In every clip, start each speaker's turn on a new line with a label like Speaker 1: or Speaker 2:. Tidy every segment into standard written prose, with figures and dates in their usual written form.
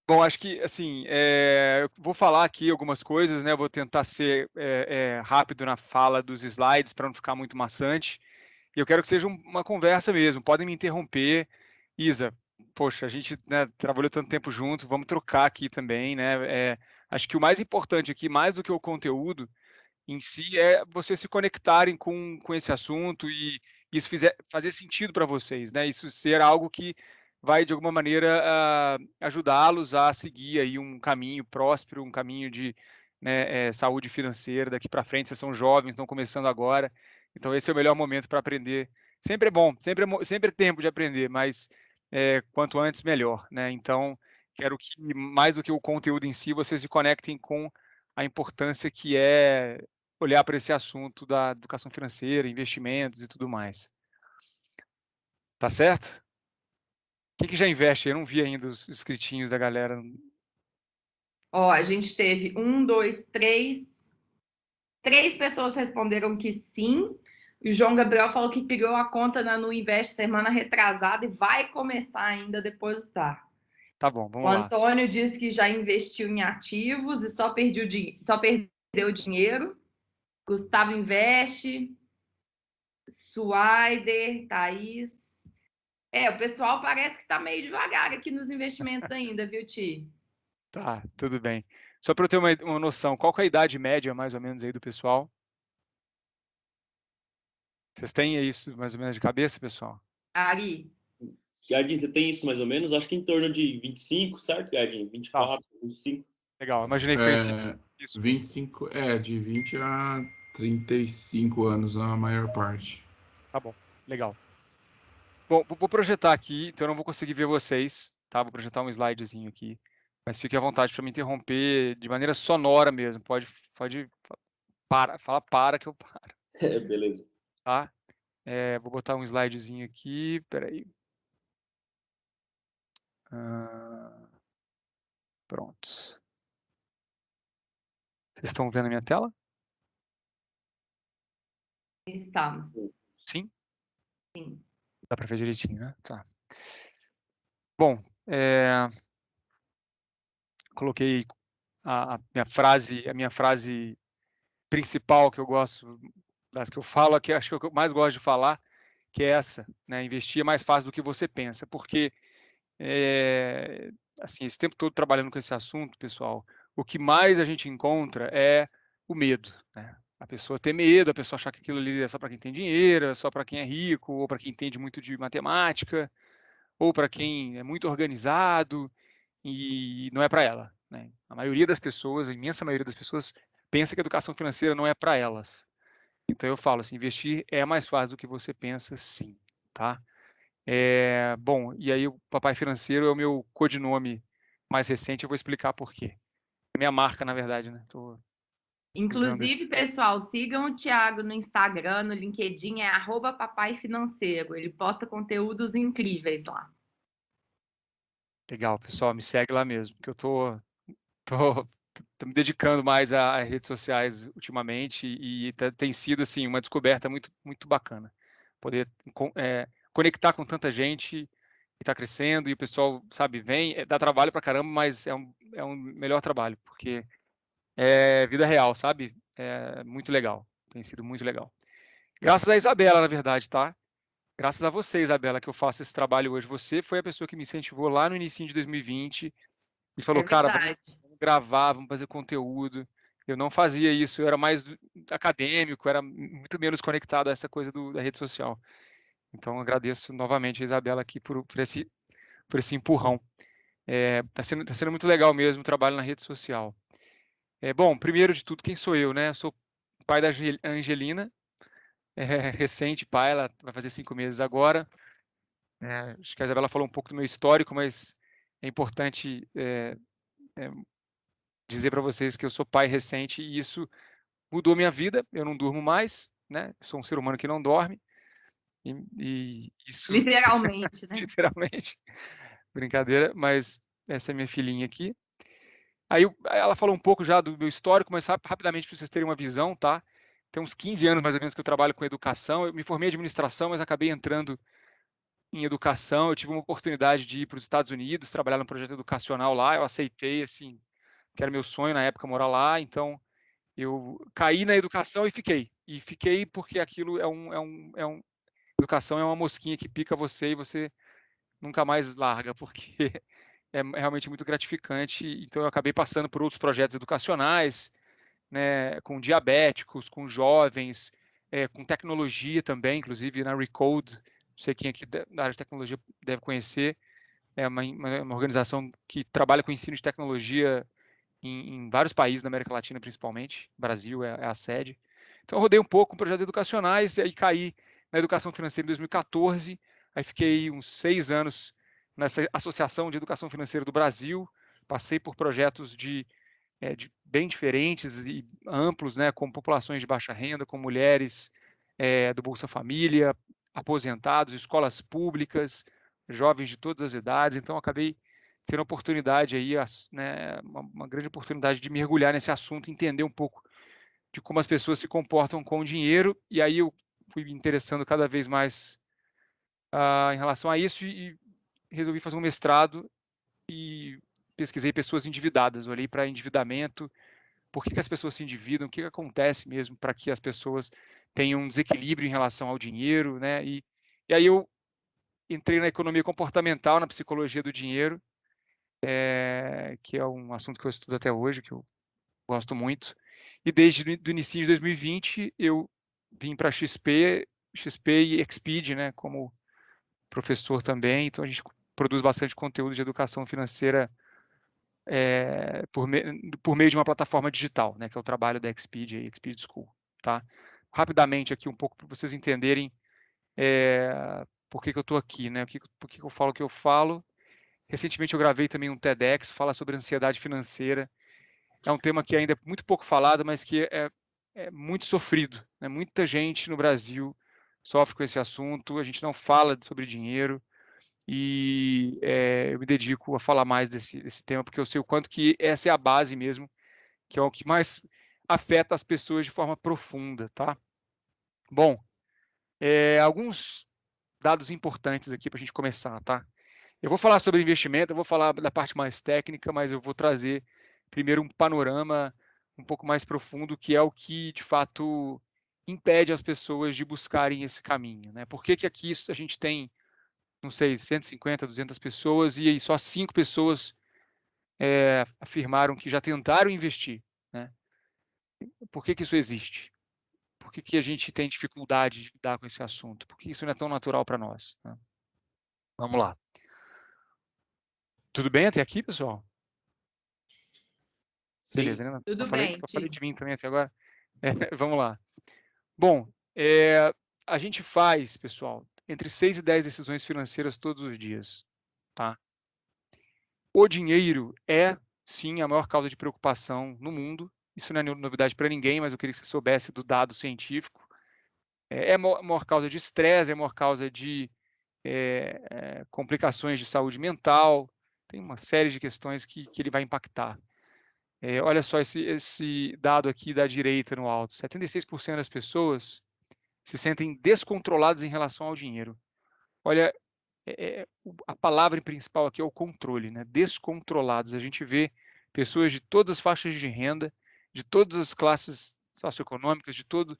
Speaker 1: Bom, acho que, assim, eu vou falar aqui algumas coisas, né, vou tentar ser, rápido na fala dos slides para não ficar muito maçante, e eu quero que seja uma conversa mesmo, podem me interromper. Isa, poxa, a gente, né, trabalhou tanto tempo junto, vamos trocar aqui também, né, acho que o mais importante aqui, mais do que o conteúdo em si, é vocês se conectarem com esse assunto e isso fazer sentido para vocês, né, isso ser algo que vai de alguma maneira ajudá-los a seguir aí um caminho próspero, um caminho de, né, saúde financeira daqui para frente. Vocês são jovens, estão começando agora, então esse é o melhor momento para aprender. Sempre é bom, sempre é tempo de aprender, mas quanto antes melhor, né? Então quero que mais do que o conteúdo em si, vocês se conectem com a importância que é olhar para esse assunto da educação financeira, investimentos e tudo mais. Tá certo? Quem que já investe? Eu não vi ainda os inscritinhos da galera.
Speaker 2: Ó, a gente teve três pessoas responderam que sim. O João Gabriel falou que criou a conta na No Invest semana retrasada e vai começar ainda a depositar.
Speaker 1: Tá bom,
Speaker 2: O
Speaker 1: vamos lá.
Speaker 2: Antônio disse que já investiu em ativos e só perdeu dinheiro. Gustavo investe. Suaider, Thaís. O pessoal parece que está meio devagar aqui nos investimentos ainda, viu, Ti?
Speaker 1: Tá, tudo bem. Só para eu ter uma noção, qual que é a idade média, mais ou menos, aí do pessoal? Vocês têm isso mais ou menos de cabeça, pessoal?
Speaker 2: Ari,
Speaker 3: Gardinho, você tem isso mais ou menos? Acho que em torno de 25, certo, Gardinho?
Speaker 1: Tá,
Speaker 3: 24, 25.
Speaker 1: legal. Imaginei que foi isso mesmo.
Speaker 4: 25, de 20 a 35 anos a maior parte.
Speaker 1: Tá bom, legal. Bom, vou projetar aqui, então eu não vou conseguir ver vocês, tá? Vou projetar um slidezinho aqui, mas fique à vontade para me interromper de maneira sonora mesmo. Pode fala para que eu paro,
Speaker 3: Beleza.
Speaker 1: tá? Vou botar um slidezinho aqui, peraí. Pronto. Vocês estão vendo a minha tela?
Speaker 2: estamos.
Speaker 1: Sim?
Speaker 2: Sim.
Speaker 1: Dá para ver direitinho, né? Tá. Bom, coloquei a minha frase principal que eu gosto, das que eu falo aqui, acho que é o que eu mais gosto de falar, que é essa, né? Investir é mais fácil do que você pensa, porque assim, esse tempo todo trabalhando com esse assunto, pessoal, o que mais a gente encontra é o medo, né? A pessoa ter medo, a pessoa achar que aquilo ali é só para quem tem dinheiro, é só para quem é rico, ou para quem entende muito de matemática, ou para quem é muito organizado, e não é para ela, né? A maioria das pessoas, a imensa maioria das pessoas, pensa que a educação financeira não é para elas. Então eu falo assim, investir é mais fácil do que você pensa, sim, tá? Bom, e aí o Papai Financeiro é o meu codinome mais recente, eu vou explicar por quê. É minha marca, na verdade, né? Tô usando esse.
Speaker 2: Inclusive, pessoal, sigam o Thiago no Instagram, no LinkedIn, é @papaifinanceiro. Ele posta conteúdos incríveis lá.
Speaker 1: Legal, pessoal, me segue lá mesmo, que eu tô me dedicando mais a redes sociais ultimamente e tem sido, assim, uma descoberta muito, muito bacana. Poder conectar com tanta gente que está crescendo e o pessoal, sabe, vem, dá trabalho pra caramba, mas é um melhor trabalho, porque é vida real, sabe? É muito legal, tem sido muito legal. Graças a Isabela, na verdade, tá? Graças a você, Isabela, que eu faço esse trabalho hoje. Você foi a pessoa que me incentivou lá no início de 2020 e falou,
Speaker 2: É
Speaker 1: cara,
Speaker 2: verdade.
Speaker 1: vamos gravar, vamos fazer conteúdo. Eu não fazia isso, eu era mais acadêmico, era muito menos conectado a essa coisa da rede social. Então, agradeço novamente a Isabela aqui por esse empurrão. Tá sendo muito legal mesmo o trabalho na rede social. Bom, primeiro de tudo, quem sou eu, né? Eu sou pai da Angelina, recente pai, ela vai fazer 5 meses agora. Acho que a Isabela falou um pouco do meu histórico, mas é importante dizer para vocês que eu sou pai recente e isso mudou minha vida. Eu não durmo mais, né? Sou um ser humano que não dorme e isso
Speaker 2: Literalmente, né?
Speaker 1: literalmente, brincadeira, mas essa é minha filhinha aqui. Aí ela falou um pouco já do meu histórico, mas rapidamente para vocês terem uma visão, tá? Tem uns 15 anos mais ou menos que eu trabalho com educação. Eu me formei em administração, mas acabei entrando em educação, eu tive uma oportunidade de ir para os Estados Unidos, trabalhar num projeto educacional lá, eu aceitei, assim, que era meu sonho na época morar lá, então eu caí na educação e fiquei porque aquilo educação é uma mosquinha que pica você e você nunca mais larga, porque é realmente muito gratificante, então eu acabei passando por outros projetos educacionais, né, com diabéticos, com jovens, com tecnologia também, inclusive na Recode, não sei quem aqui da área de tecnologia deve conhecer, é uma organização que trabalha com ensino de tecnologia em vários países da América Latina, principalmente, Brasil é a sede. Então eu rodei um pouco com projetos educacionais, e aí caí na educação financeira em 2014, aí fiquei uns 6 anos nessa Associação de Educação Financeira do Brasil, passei por projetos bem diferentes e amplos, né, com populações de baixa renda, com mulheres do Bolsa Família, aposentados, escolas públicas, jovens de todas as idades. Então, acabei tendo a oportunidade aí, né, uma grande oportunidade de mergulhar nesse assunto, entender um pouco de como as pessoas se comportam com o dinheiro. E aí eu fui me interessando cada vez mais em relação a isso e resolvi fazer um mestrado e pesquisei pessoas endividadas, olhei para endividamento, por que as pessoas se endividam, o que acontece mesmo para que as pessoas tenham um desequilíbrio em relação ao dinheiro, né? E aí eu entrei na economia comportamental, na psicologia do dinheiro, que é um assunto que eu estudo até hoje, que eu gosto muito. E desde o início de 2020 eu vim para XP e Exped, né? Como professor também. Então a gente produz bastante conteúdo de educação financeira por meio de uma plataforma digital, né, que é o trabalho da Exped School, tá? Rapidamente aqui um pouco para vocês entenderem por que eu estou aqui, né? Por que eu falo o que eu falo. Recentemente eu gravei também um TEDx, fala sobre ansiedade financeira. É um tema que ainda é muito pouco falado, mas que é muito sofrido, né? Muita gente no Brasil sofre com esse assunto, a gente não fala sobre dinheiro, e eu me dedico a falar mais desse tema, porque eu sei o quanto que essa é a base mesmo, que é o que mais afeta as pessoas de forma profunda, tá? Bom, alguns dados importantes aqui para a gente começar, tá? Eu vou falar sobre investimento, eu vou falar da parte mais técnica, mas eu vou trazer primeiro um panorama um pouco mais profundo, que é o que, de fato, impede as pessoas de buscarem esse caminho, né? Por que aqui a gente tem, não sei, 150, 200 pessoas e aí só 5 pessoas afirmaram que já tentaram investir, né? Por que isso existe? Por que a gente tem dificuldade de lidar com esse assunto? Por que isso não é tão natural para nós, né? Vamos lá. Tudo bem até aqui, pessoal?
Speaker 3: Sim.
Speaker 1: Beleza, né?
Speaker 2: Tudo bem.
Speaker 1: Eu falei de mim também até agora. Vamos lá. Bom, a gente faz, pessoal, entre 6 e 10 decisões financeiras todos os dias, tá? O dinheiro é, sim, a maior causa de preocupação no mundo. Isso não é novidade para ninguém, mas eu queria que você soubesse do dado científico. É a maior causa de estresse, é a maior causa de complicações de saúde mental. Tem uma série de questões que ele vai impactar. Olha só esse dado aqui da direita no alto. 76% das pessoas se sentem descontroladas em relação ao dinheiro. Olha, a palavra principal aqui é o controle, né? Descontrolados. A gente vê pessoas de todas as faixas de renda, de todas as classes socioeconômicas, de todo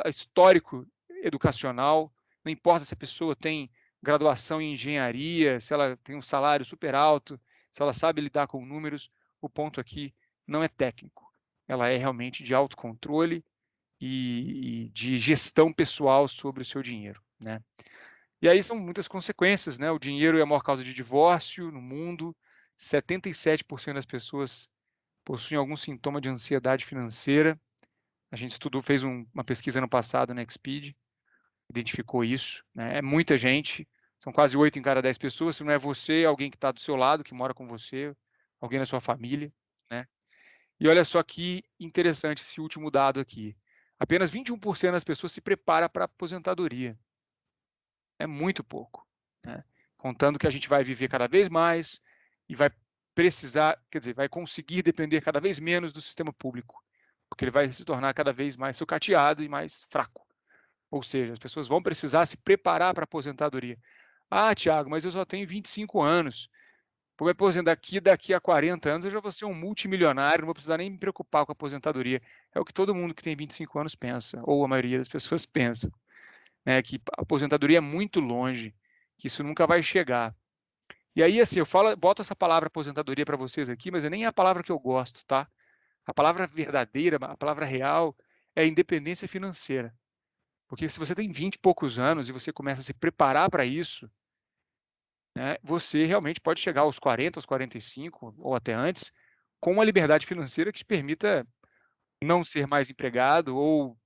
Speaker 1: histórico educacional. Não importa se a pessoa tem graduação em engenharia, se ela tem um salário super alto, se ela sabe lidar com números. O ponto aqui não é técnico. Ela é realmente de autocontrole e de gestão pessoal sobre o seu dinheiro, né? E aí são muitas consequências, né? O dinheiro é a maior causa de divórcio no mundo. 77% das pessoas possuem algum sintoma de ansiedade financeira. A gente fez uma pesquisa no passado na Exped, identificou isso, né? É muita gente, são quase 8 em cada 10 pessoas. Se não é você, é alguém que está do seu lado, que mora com você, alguém da sua família, né? E olha só que interessante esse último dado aqui. Apenas 21% das pessoas se prepara para a aposentadoria. É muito pouco, né? Contando que a gente vai viver cada vez mais e vai precisar, quer dizer, vai conseguir depender cada vez menos do sistema público, porque ele vai se tornar cada vez mais sucateado e mais fraco. Ou seja, as pessoas vão precisar se preparar para a aposentadoria. Ah, Thiago, mas eu só tenho 25 anos. Vou me aposentar daqui a 40 anos, eu já vou ser um multimilionário, não vou precisar nem me preocupar com a aposentadoria. É o que todo mundo que tem 25 anos pensa, ou a maioria das pessoas pensam, né? Que a aposentadoria é muito longe, que isso nunca vai chegar. E aí, assim, boto essa palavra aposentadoria para vocês aqui, mas nem é a palavra que eu gosto, tá? A palavra verdadeira, a palavra real é independência financeira. Porque se você tem 20 e poucos anos e você começa a se preparar para isso, né, você realmente pode chegar aos 40, aos 45 ou até antes, com uma liberdade financeira que te permita não ser mais empregado ou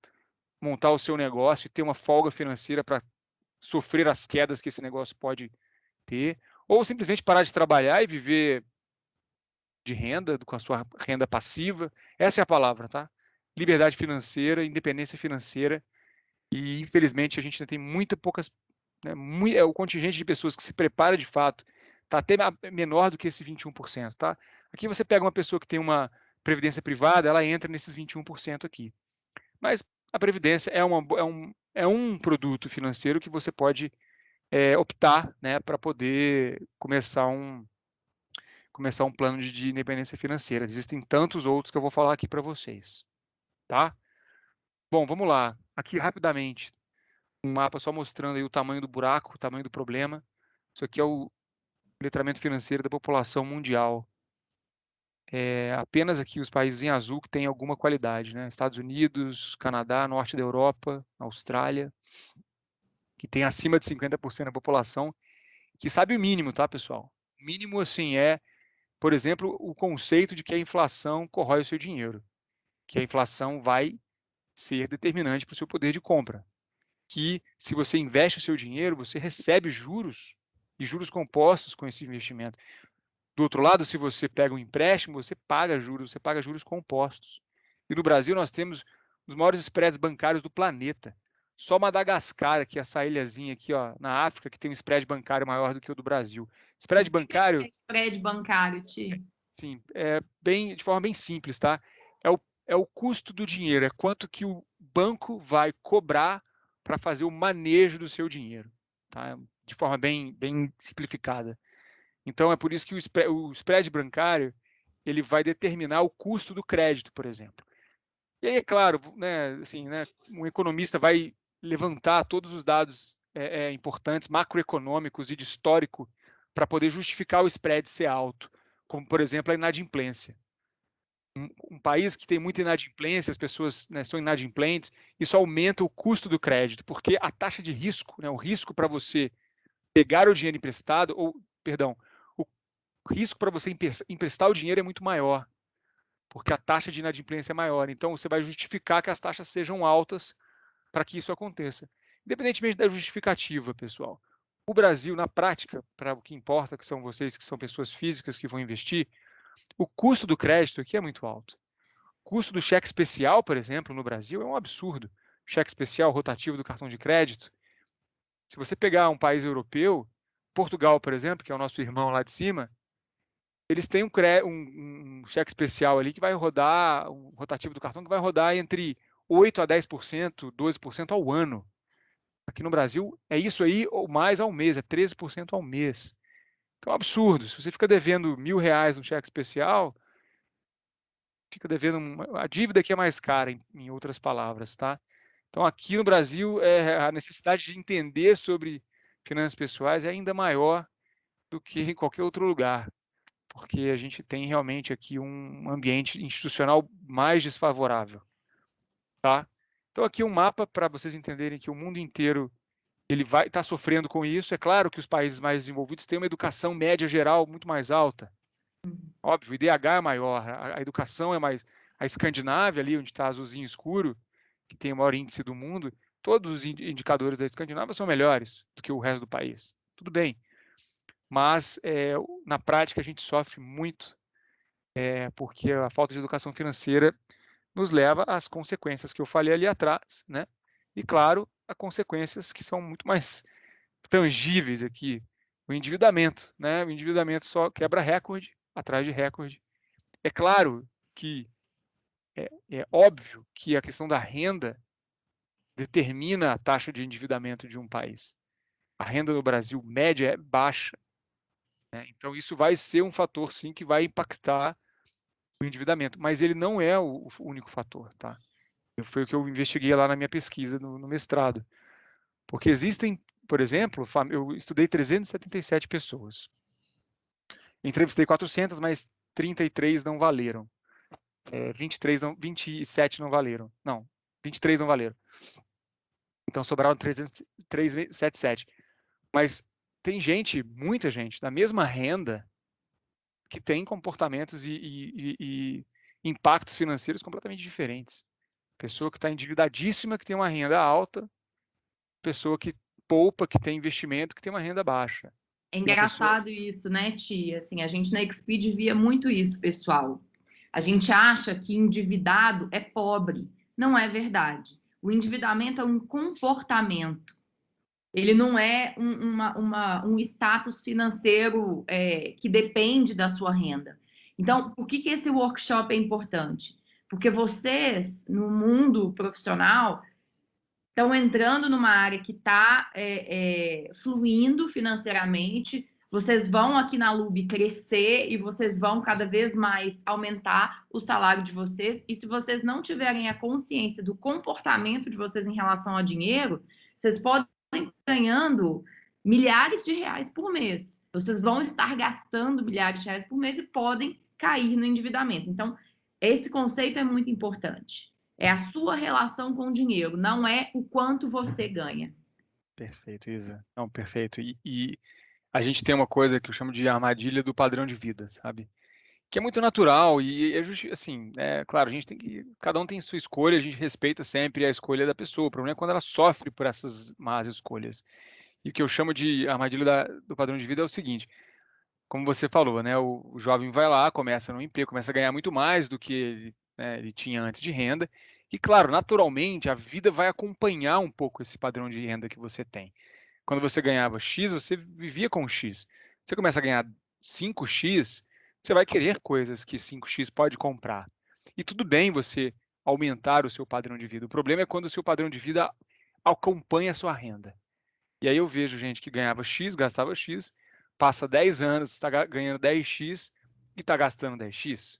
Speaker 1: montar o seu negócio e ter uma folga financeira para sofrer as quedas que esse negócio pode ter, ou simplesmente parar de trabalhar e viver de renda, com a sua renda passiva. Essa é a palavra, tá? Liberdade financeira, independência financeira. E, infelizmente, a gente ainda tem poucas, né, o contingente de pessoas que se prepara de fato está até menor do que esse 21%, tá? Aqui você pega uma pessoa que tem uma previdência privada, ela entra nesses 21% aqui. Mas a previdência é um produto financeiro que você pode optar, né, para poder começar um plano de independência financeira. Existem tantos outros que eu vou falar aqui para vocês, tá? Bom, vamos lá. Aqui rapidamente, um mapa só mostrando aí o tamanho do buraco, o tamanho do problema. Isso aqui é o letramento financeiro da população mundial. Apenas aqui os países em azul que têm alguma qualidade, né? Estados Unidos, Canadá, norte da Europa, Austrália, que tem acima de 50% da população, que sabe o mínimo, tá, pessoal? O mínimo, assim, por exemplo, o conceito de que a inflação corrói o seu dinheiro, que a inflação vai ser determinante para o seu poder de compra, que se você investe o seu dinheiro, você recebe juros e juros compostos com esse investimento. Do outro lado, se você pega um empréstimo, você paga juros compostos. E no Brasil nós temos os maiores spreads bancários do planeta. Só Madagascar, que é essa ilhazinha aqui, ó, na África, que tem um spread bancário maior do que o do Brasil. Spread bancário...
Speaker 2: É spread bancário, Ti?
Speaker 1: Sim, de forma bem simples, tá? É o custo do dinheiro, é quanto que o banco vai cobrar para fazer o manejo do seu dinheiro, tá? De forma bem simplificada. Então, é por isso que o spread bancário ele vai determinar o custo do crédito, por exemplo. E aí, é claro, né, assim, né, um economista vai levantar todos os dados importantes, macroeconômicos e de histórico, para poder justificar o spread ser alto, como, por exemplo, a inadimplência. Um país que tem muita inadimplência, as pessoas, né, são inadimplentes, isso aumenta o custo do crédito, porque a taxa de risco, né, o risco para você pegar o dinheiro emprestado, o risco para você emprestar o dinheiro é muito maior, porque a taxa de inadimplência é maior. Então, você vai justificar que as taxas sejam altas para que isso aconteça. Independentemente da justificativa, pessoal. O Brasil, na prática, para o que importa, que são vocês, que são pessoas físicas que vão investir, o custo do crédito aqui é muito alto. O custo do cheque especial, por exemplo, no Brasil, é um absurdo. Cheque especial rotativo do cartão de crédito. Se você pegar um país europeu, Portugal, por exemplo, que é o nosso irmão lá de cima, eles têm um cheque especial ali que vai rodar, um rotativo do cartão que vai rodar entre 8% a 10%, 12% ao ano. Aqui no Brasil é isso aí ou mais ao mês, é 13% ao mês. Então é um absurdo. Se você fica devendo R$1.000 no cheque especial, fica devendo a dívida aqui é mais cara, em outras palavras, tá? Então aqui no Brasil a necessidade de entender sobre finanças pessoais é ainda maior do que em qualquer outro lugar, porque a gente tem realmente aqui um ambiente institucional mais desfavorável, tá? Então aqui um mapa para vocês entenderem que o mundo inteiro ele vai estar sofrendo com isso. É claro que os países mais desenvolvidos têm uma educação média geral muito mais alta. Óbvio, o IDH é maior, a educação é mais... A Escandinávia, ali onde está azulzinho escuro, que tem o maior índice do mundo, todos os indicadores da Escandinávia são melhores do que o resto do país. Tudo bem. Mas, na prática, a gente sofre muito porque a falta de educação financeira nos leva às consequências que eu falei ali atrás, né? E, claro, a consequências que são muito mais tangíveis aqui. O endividamento, né? O endividamento só quebra recorde atrás de recorde. É claro que é óbvio que a questão da renda determina a taxa de endividamento de um país. A renda no Brasil média é baixa, né? Então, isso vai ser um fator, sim, que vai impactar o endividamento, mas ele não é o único fator, tá? Foi o que eu investiguei lá na minha pesquisa no mestrado. Porque existem, por exemplo, eu estudei 377 pessoas. Entrevistei 400, mas 33 não valeram. 27 não valeram. Não, 23 não valeram. Então sobraram 377. Mas tem gente, muita gente, da mesma renda, que tem comportamentos e impactos financeiros completamente diferentes. Pessoa que está endividadíssima, que tem uma renda alta, pessoa que poupa, que tem investimento, que tem uma renda baixa.
Speaker 2: É engraçado isso, né, tia? Assim, a gente na Exped via muito isso, pessoal. A gente acha que endividado é pobre. Não é verdade. O endividamento é um comportamento. Ele não é um status financeiro que depende da sua renda. Então, por que esse workshop é importante? Porque vocês, no mundo profissional, estão entrando numa área que está fluindo financeiramente. Vocês vão aqui na Lube crescer e vocês vão cada vez mais aumentar o salário de vocês. E se vocês não tiverem a consciência do comportamento de vocês em relação ao dinheiro, vocês podem estar ganhando milhares de reais por mês. Vocês vão estar gastando milhares de reais por mês e podem cair no endividamento. Então, esse conceito é muito importante. É a sua relação com o dinheiro, não é o quanto você ganha.
Speaker 1: Perfeito, Isa. Não, perfeito. E a gente tem uma coisa que eu chamo de armadilha do padrão de vida, sabe? Que é muito natural e assim, claro, a gente tem que, cada um tem sua escolha, a gente respeita sempre a escolha da pessoa. O problema é quando ela sofre por essas más escolhas. E o que eu chamo de armadilha do padrão de vida é o seguinte: como você falou, né? O jovem vai lá, começa no emprego, começa a ganhar muito mais do que ele tinha antes de renda. E, claro, naturalmente, a vida vai acompanhar um pouco esse padrão de renda que você tem. Quando você ganhava X, você vivia com X. Você começa a ganhar 5X, você vai querer coisas que 5X pode comprar. E tudo bem você aumentar o seu padrão de vida. O problema é quando o seu padrão de vida acompanha a sua renda. E aí eu vejo gente que ganhava X, gastava X, passa 10 anos, está ganhando 10X e está gastando 10X.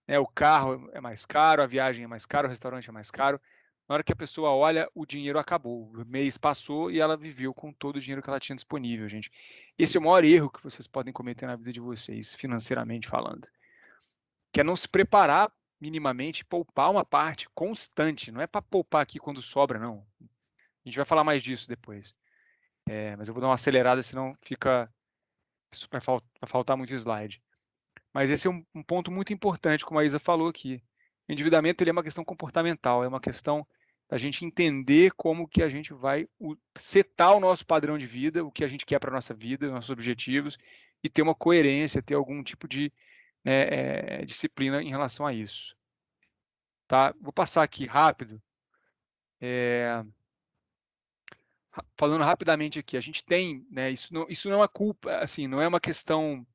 Speaker 1: O carro é mais caro, a viagem é mais cara, o restaurante é mais caro. Na hora que a pessoa olha, o dinheiro acabou. O mês passou e ela viveu com todo o dinheiro que ela tinha disponível, gente. Esse é o maior erro que vocês podem cometer na vida de vocês, financeiramente falando. Que é não se preparar minimamente, poupar uma parte constante. Não é para poupar aqui quando sobra, não. A gente vai falar mais disso depois. Mas eu vou dar uma acelerada, senão vai faltar muito slide. Mas esse é um ponto muito importante, como a Isa falou aqui. O endividamento ele é uma questão comportamental, é uma questão da gente entender como que a gente vai setar o nosso padrão de vida, o que a gente quer para a nossa vida, nossos objetivos, e ter uma coerência, ter algum tipo de disciplina em relação a isso. Tá? Vou passar aqui rápido. Falando rapidamente aqui, a gente tem, isso não é uma culpa, assim, não é uma questão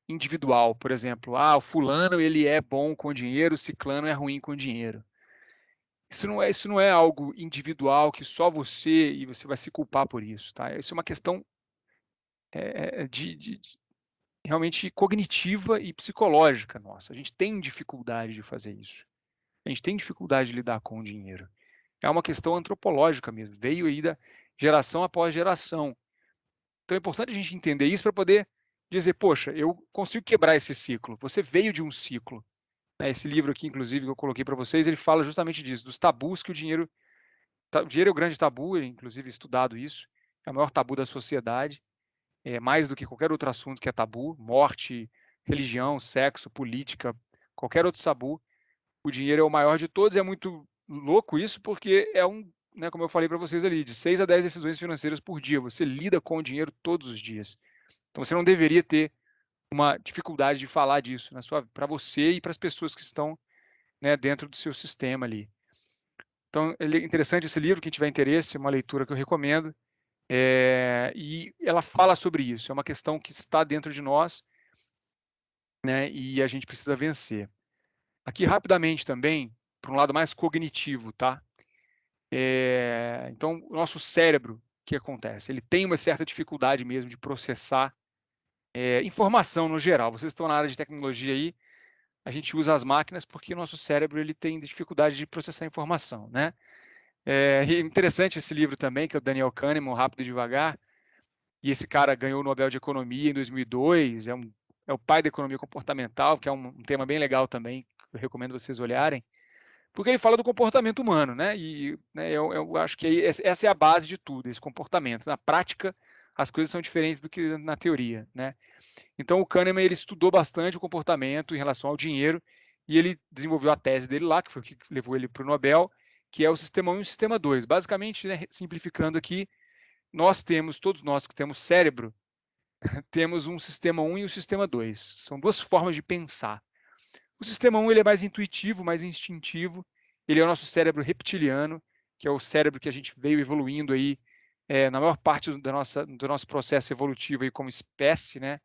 Speaker 1: individual, por exemplo, o fulano ele é bom com dinheiro, o ciclano é ruim com dinheiro. Isso não é algo individual que só você e você vai se culpar por isso, tá? Isso é uma questão realmente cognitiva e psicológica nossa. A gente tem dificuldade de fazer isso. A gente tem dificuldade de lidar com o dinheiro. É uma questão antropológica mesmo. Veio aí da geração após geração. Então é importante a gente entender isso para poder dizer, poxa, eu consigo quebrar esse ciclo. Você veio de um ciclo. Esse livro aqui, inclusive, que eu coloquei para vocês, ele fala justamente disso, dos tabus que o dinheiro é o grande tabu, inclusive estudado isso, é o maior tabu da sociedade, mais do que qualquer outro assunto que é tabu, morte, religião, sexo, política, qualquer outro tabu. O dinheiro é o maior de todos, é muito louco isso, porque como eu falei para vocês ali, de 6 a 10 decisões financeiras por dia, você lida com o dinheiro todos os dias. Então você não deveria ter uma dificuldade de falar disso para você e para as pessoas que estão dentro do seu sistema ali. Então, é interessante esse livro, quem tiver interesse, é uma leitura que eu recomendo, e ela fala sobre isso, é uma questão que está dentro de nós, e a gente precisa vencer. Aqui, rapidamente também, para um lado mais cognitivo, tá? Então, o nosso cérebro, que acontece? Ele tem uma certa dificuldade mesmo de processar informação no geral. Vocês estão na área de tecnologia aí, a gente usa as máquinas porque o nosso cérebro ele tem dificuldade de processar informação, né? E interessante esse livro também, que é o Daniel Kahneman, Rápido e Devagar, e esse cara ganhou o Nobel de Economia em 2002, é o pai da economia comportamental, que é um tema bem legal também, que eu recomendo vocês olharem, porque ele fala do comportamento humano, né? E né, eu acho que essa é a base de tudo, esse comportamento. Na prática, as coisas são diferentes do que na teoria, né? Então, o Kahneman ele estudou bastante o comportamento em relação ao dinheiro e ele desenvolveu a tese dele lá, que foi o que levou ele para o Nobel, que é o sistema 1 e o sistema 2. Basicamente, né, simplificando aqui, todos nós que temos cérebro, temos um sistema 1 e um sistema 2. São duas formas de pensar. O sistema 1 ele é mais intuitivo, mais instintivo. Ele é o nosso cérebro reptiliano, que é o cérebro que a gente veio evoluindo aí na maior parte do nosso processo evolutivo aí como espécie, né?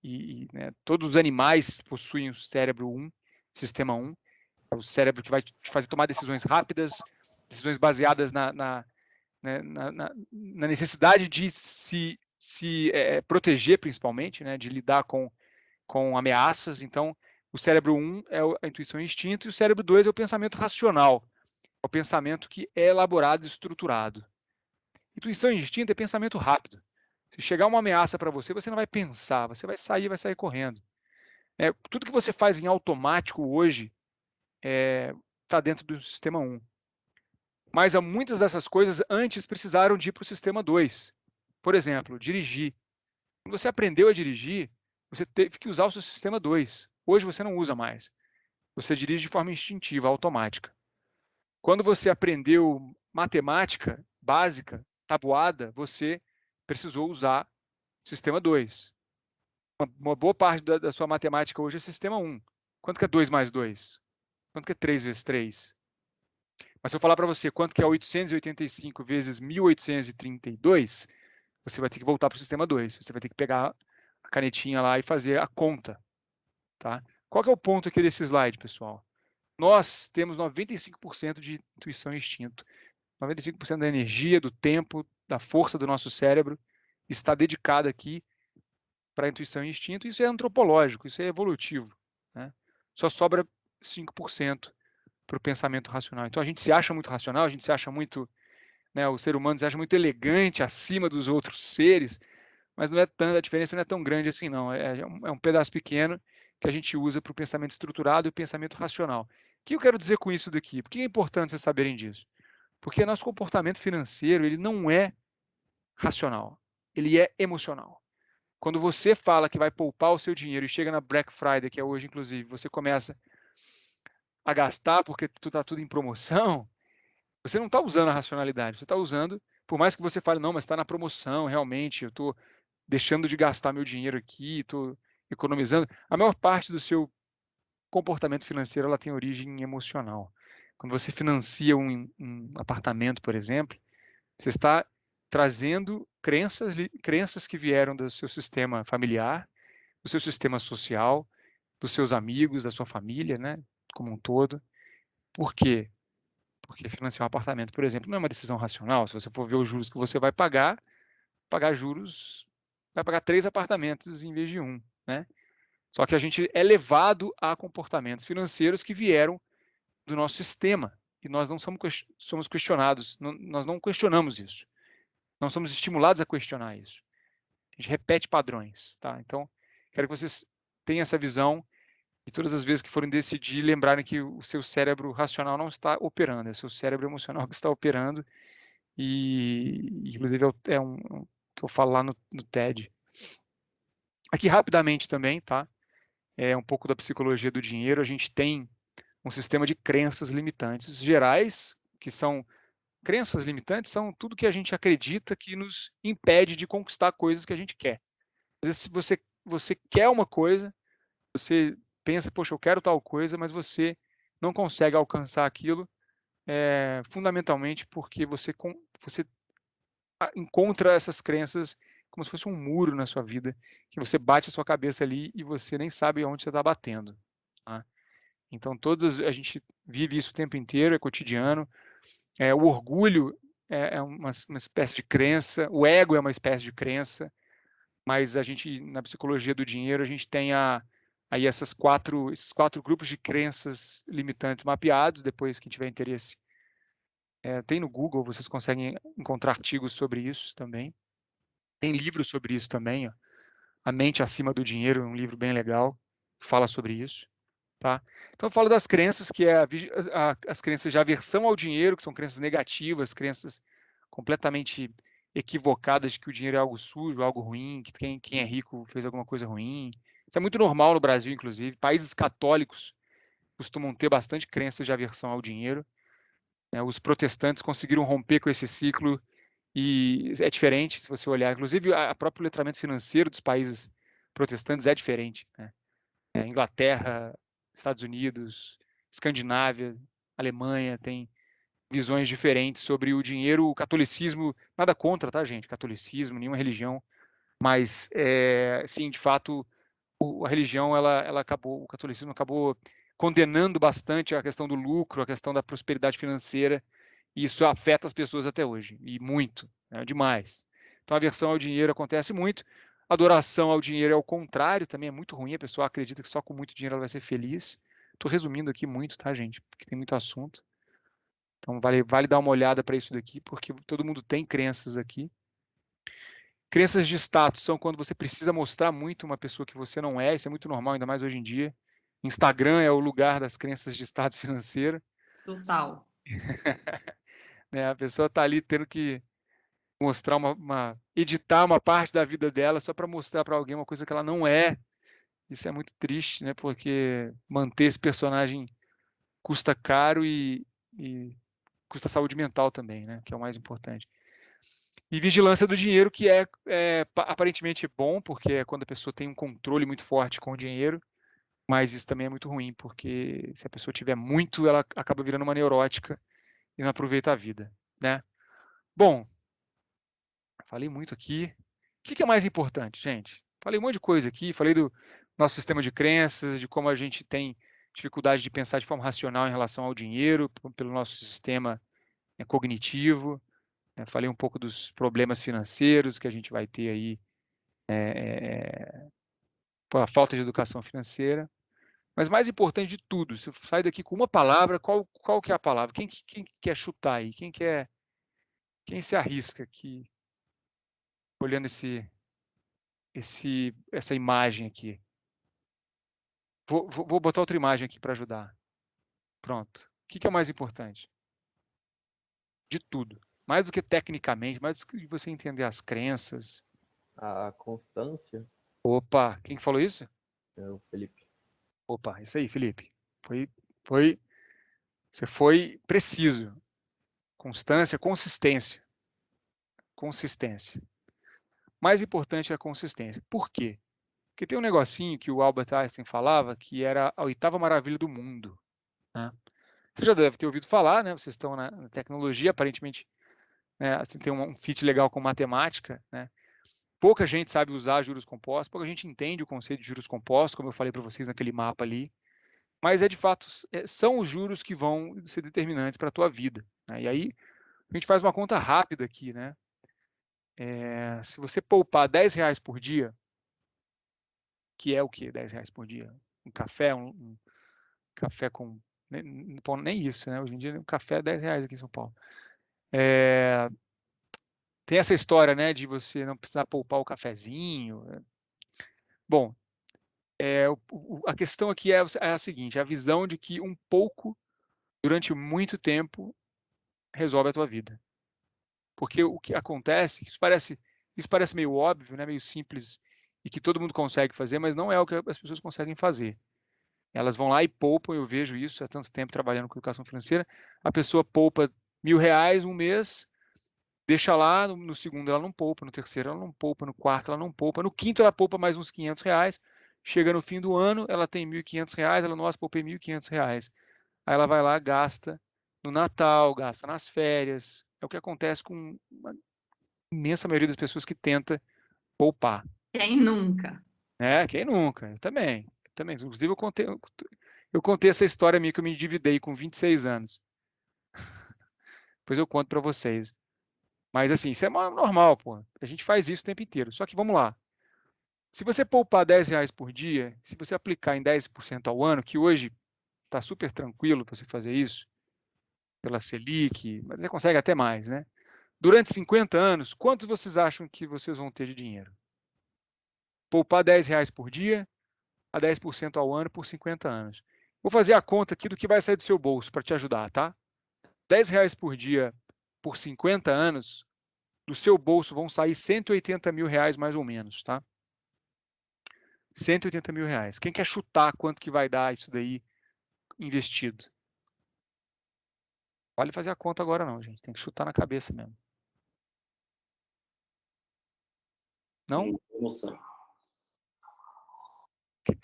Speaker 1: Né, todos os animais possuem o cérebro 1, sistema 1. É o cérebro que vai te fazer tomar decisões rápidas, decisões baseadas na necessidade de se proteger, principalmente, né? De lidar com ameaças. Então, o cérebro 1 é a intuição e instinto, e o cérebro 2 é o pensamento racional, é o pensamento que é elaborado e estruturado. Intuição e instinto é pensamento rápido. Se chegar uma ameaça para você, você não vai pensar, você vai sair correndo. Tudo que você faz em automático hoje está dentro do sistema 1. Mas muitas dessas coisas antes precisaram de ir para o sistema 2. Por exemplo, dirigir. Quando você aprendeu a dirigir, você teve que usar o seu sistema 2. Hoje você não usa mais. Você dirige de forma instintiva, automática. Quando você aprendeu matemática básica, tabuada, você precisou usar o sistema 2. Uma boa parte da sua matemática hoje é sistema 1. Quanto que é 2 mais 2? Quanto que é 3 vezes 3? Mas se eu falar para você quanto que é 885 vezes 1832, você vai ter que voltar para o sistema 2. Você vai ter que pegar a canetinha lá e fazer a conta. Tá? Qual que é o ponto aqui desse slide, pessoal? Nós temos 95% de intuição e instinto. 95% da energia, do tempo, da força do nosso cérebro está dedicada aqui para a intuição e instinto. Isso é antropológico, isso é evolutivo, né? Só sobra 5% para o pensamento racional. Então a gente se acha muito racional, a gente se acha muito, né, o ser humano se acha muito elegante acima dos outros seres, mas não é a diferença não é tão grande assim não. É um pedaço pequeno que a gente usa para o pensamento estruturado e o pensamento racional. O que eu quero dizer com isso daqui? Por que é importante vocês saberem disso? Porque nosso comportamento financeiro ele não é racional, ele é emocional. Quando você fala que vai poupar o seu dinheiro e chega na Black Friday, que é hoje, inclusive, você começa a gastar porque está tudo em promoção, você não está usando a racionalidade, você está usando, por mais que você fale, não, mas está na promoção, realmente, eu estou deixando de gastar meu dinheiro aqui, estou economizando. A maior parte do seu comportamento financeiro ela tem origem emocional. Quando você financia um apartamento, por exemplo, você está trazendo crenças que vieram do seu sistema familiar, do seu sistema social, dos seus amigos, da sua família, né, como um todo. Por quê? Porque financiar um apartamento, por exemplo, não é uma decisão racional. Se você for ver os juros que você vai pagar juros, vai pagar 3 apartamentos em vez de 1, né? Só que a gente é levado a comportamentos financeiros que vieram do nosso sistema e nós não somos questionados, nós não questionamos isso. Não somos estimulados a questionar isso. A gente repete padrões, tá? Então, quero que vocês tenham essa visão e todas as vezes que forem decidir, lembrarem que o seu cérebro racional não está operando, é o seu cérebro emocional que está operando e, inclusive, é um que eu falo lá no TED. Aqui, rapidamente também, tá? É um pouco da psicologia do dinheiro. A gente tem um sistema de crenças limitantes gerais, que são crenças limitantes, são tudo que a gente acredita que nos impede de conquistar coisas que a gente quer. Às vezes, se você quer uma coisa, você pensa, poxa, eu quero tal coisa, mas você não consegue alcançar aquilo, fundamentalmente porque você encontra essas crenças como se fosse um muro na sua vida, que você bate a sua cabeça ali e você nem sabe onde você está batendo. Tá? Então, a gente vive isso o tempo inteiro, é cotidiano. O orgulho é uma espécie de crença, o ego é uma espécie de crença, mas a gente, na psicologia do dinheiro, a gente tem aí esses quatro grupos de crenças limitantes mapeados. Depois, quem tiver interesse, tem no Google, vocês conseguem encontrar artigos sobre isso também. Tem livros sobre isso também, ó. A Mente Acima do Dinheiro, um livro bem legal, que fala sobre isso. Tá? Então, eu falo das crenças, que é as crenças de aversão ao dinheiro, que são crenças negativas, crenças completamente equivocadas de que o dinheiro é algo sujo, algo ruim, que quem é rico fez alguma coisa ruim. Isso é muito normal no Brasil, inclusive. Países católicos costumam ter bastante crenças de aversão ao dinheiro. Os protestantes conseguiram romper com esse ciclo e é diferente, se você olhar. Inclusive, o próprio letramento financeiro dos países protestantes é diferente, né? Inglaterra, Estados Unidos, Escandinávia, Alemanha, tem visões diferentes sobre o dinheiro. O catolicismo, nada contra, tá, gente? Catolicismo, nenhuma religião, mas sim, de fato, a religião, o catolicismo acabou condenando bastante a questão do lucro, a questão da prosperidade financeira, e isso afeta as pessoas até hoje, e muito, demais. Então, a aversão ao dinheiro acontece muito. A adoração ao dinheiro é o contrário, também é muito ruim. A pessoa acredita que só com muito dinheiro ela vai ser feliz. Estou resumindo aqui muito, tá, gente? Porque tem muito assunto. Então, vale dar uma olhada para isso daqui, porque todo mundo tem crenças aqui. Crenças de status são quando você precisa mostrar muito uma pessoa que você não é. Isso é muito normal, ainda mais hoje em dia. Instagram é o lugar das crenças de status financeiro.
Speaker 2: Total.
Speaker 1: A pessoa está ali tendo que mostrar editar uma parte da vida dela só para mostrar para alguém uma coisa que ela não é. Isso é muito triste, né? Porque manter esse personagem custa caro e custa saúde mental também, né? Que é o mais importante. E vigilância do dinheiro, que aparentemente bom, porque é quando a pessoa tem um controle muito forte com o dinheiro, mas isso também é muito ruim, porque se a pessoa tiver muito, ela acaba virando uma neurótica e não aproveita a vida, né? Bom, falei muito aqui. O que é mais importante, gente? Falei um monte de coisa aqui, falei do nosso sistema de crenças, de como a gente tem dificuldade de pensar de forma racional em relação ao dinheiro, pelo nosso sistema cognitivo. Falei um pouco dos problemas financeiros que a gente vai ter aí por a falta de educação financeira. Mas mais importante de tudo, se eu sair daqui com uma palavra, qual que é a palavra? Quem quer chutar aí? Quem se arrisca aqui, olhando essa imagem aqui? Vou botar outra imagem aqui para ajudar. Pronto. O que é o mais importante? De tudo. Mais do que tecnicamente, mais do que você entender as crenças.
Speaker 5: A constância.
Speaker 1: Opa, quem falou isso?
Speaker 5: É o Felipe.
Speaker 1: Opa, isso aí, Felipe. Você foi preciso. Constância, consistência. Consistência. Mais importante é a consistência. Por quê? Porque tem um negocinho que o Albert Einstein falava que era a 8ª maravilha do mundo, né? Você já deve ter ouvido falar, né? Vocês estão na tecnologia, aparentemente, né, você tem um fit legal com matemática, né? Pouca gente sabe usar juros compostos, pouca gente entende o conceito de juros compostos, como eu falei para vocês naquele mapa ali, mas de fato, são os juros que vão ser determinantes para a tua vida, né? E aí, a gente faz uma conta rápida aqui, né? Se você poupar R$10 por dia, que é o quê? R$10 por dia? Um café, um café com... Nem isso, né? Hoje em dia, um café é R$10 aqui em São Paulo. Tem essa história, né, de você não precisar poupar o cafezinho. Bom, a questão aqui é a seguinte, a visão de que um pouco, durante muito tempo, resolve a tua vida. Porque o que acontece, isso parece meio óbvio, né, meio simples, e que todo mundo consegue fazer, mas não é o que as pessoas conseguem fazer. Elas vão lá e poupam, eu vejo isso há tanto tempo trabalhando com educação financeira, a pessoa poupa R$1.000 um mês, deixa lá, no segundo ela não poupa, no terceiro ela não poupa, no quarto ela não poupa, no quinto ela poupa mais uns R$500, chega no fim do ano, ela tem R$1.500, ela, nossa, poupei R$1.500. Aí ela vai lá, gasta no Natal, gasta nas férias. É o que acontece com uma imensa maioria das pessoas que tenta poupar.
Speaker 2: Quem nunca?
Speaker 1: Quem nunca? Eu também. Inclusive, eu contei essa história minha que eu me endividei com 26 anos. Depois eu conto para vocês. Mas assim, isso é normal, pô. A gente faz isso o tempo inteiro. Só que vamos lá. Se você poupar R$10 por dia, se você aplicar em 10% ao ano, que hoje está super tranquilo para você fazer isso, pela Selic, mas você consegue até mais, né? Durante 50 anos, quantos vocês acham que vocês vão ter de dinheiro? Poupar R$10 por dia a 10% ao ano por 50 anos. Vou fazer a conta aqui do que vai sair do seu bolso para te ajudar, tá? R$10 por dia por 50 anos, do seu bolso vão sair R$180 mil mais ou menos, tá? R$180 mil. Quem quer chutar quanto que vai dar isso daí investido? Vale fazer a conta agora não, gente. Tem que chutar na cabeça mesmo. Não?
Speaker 3: Nossa.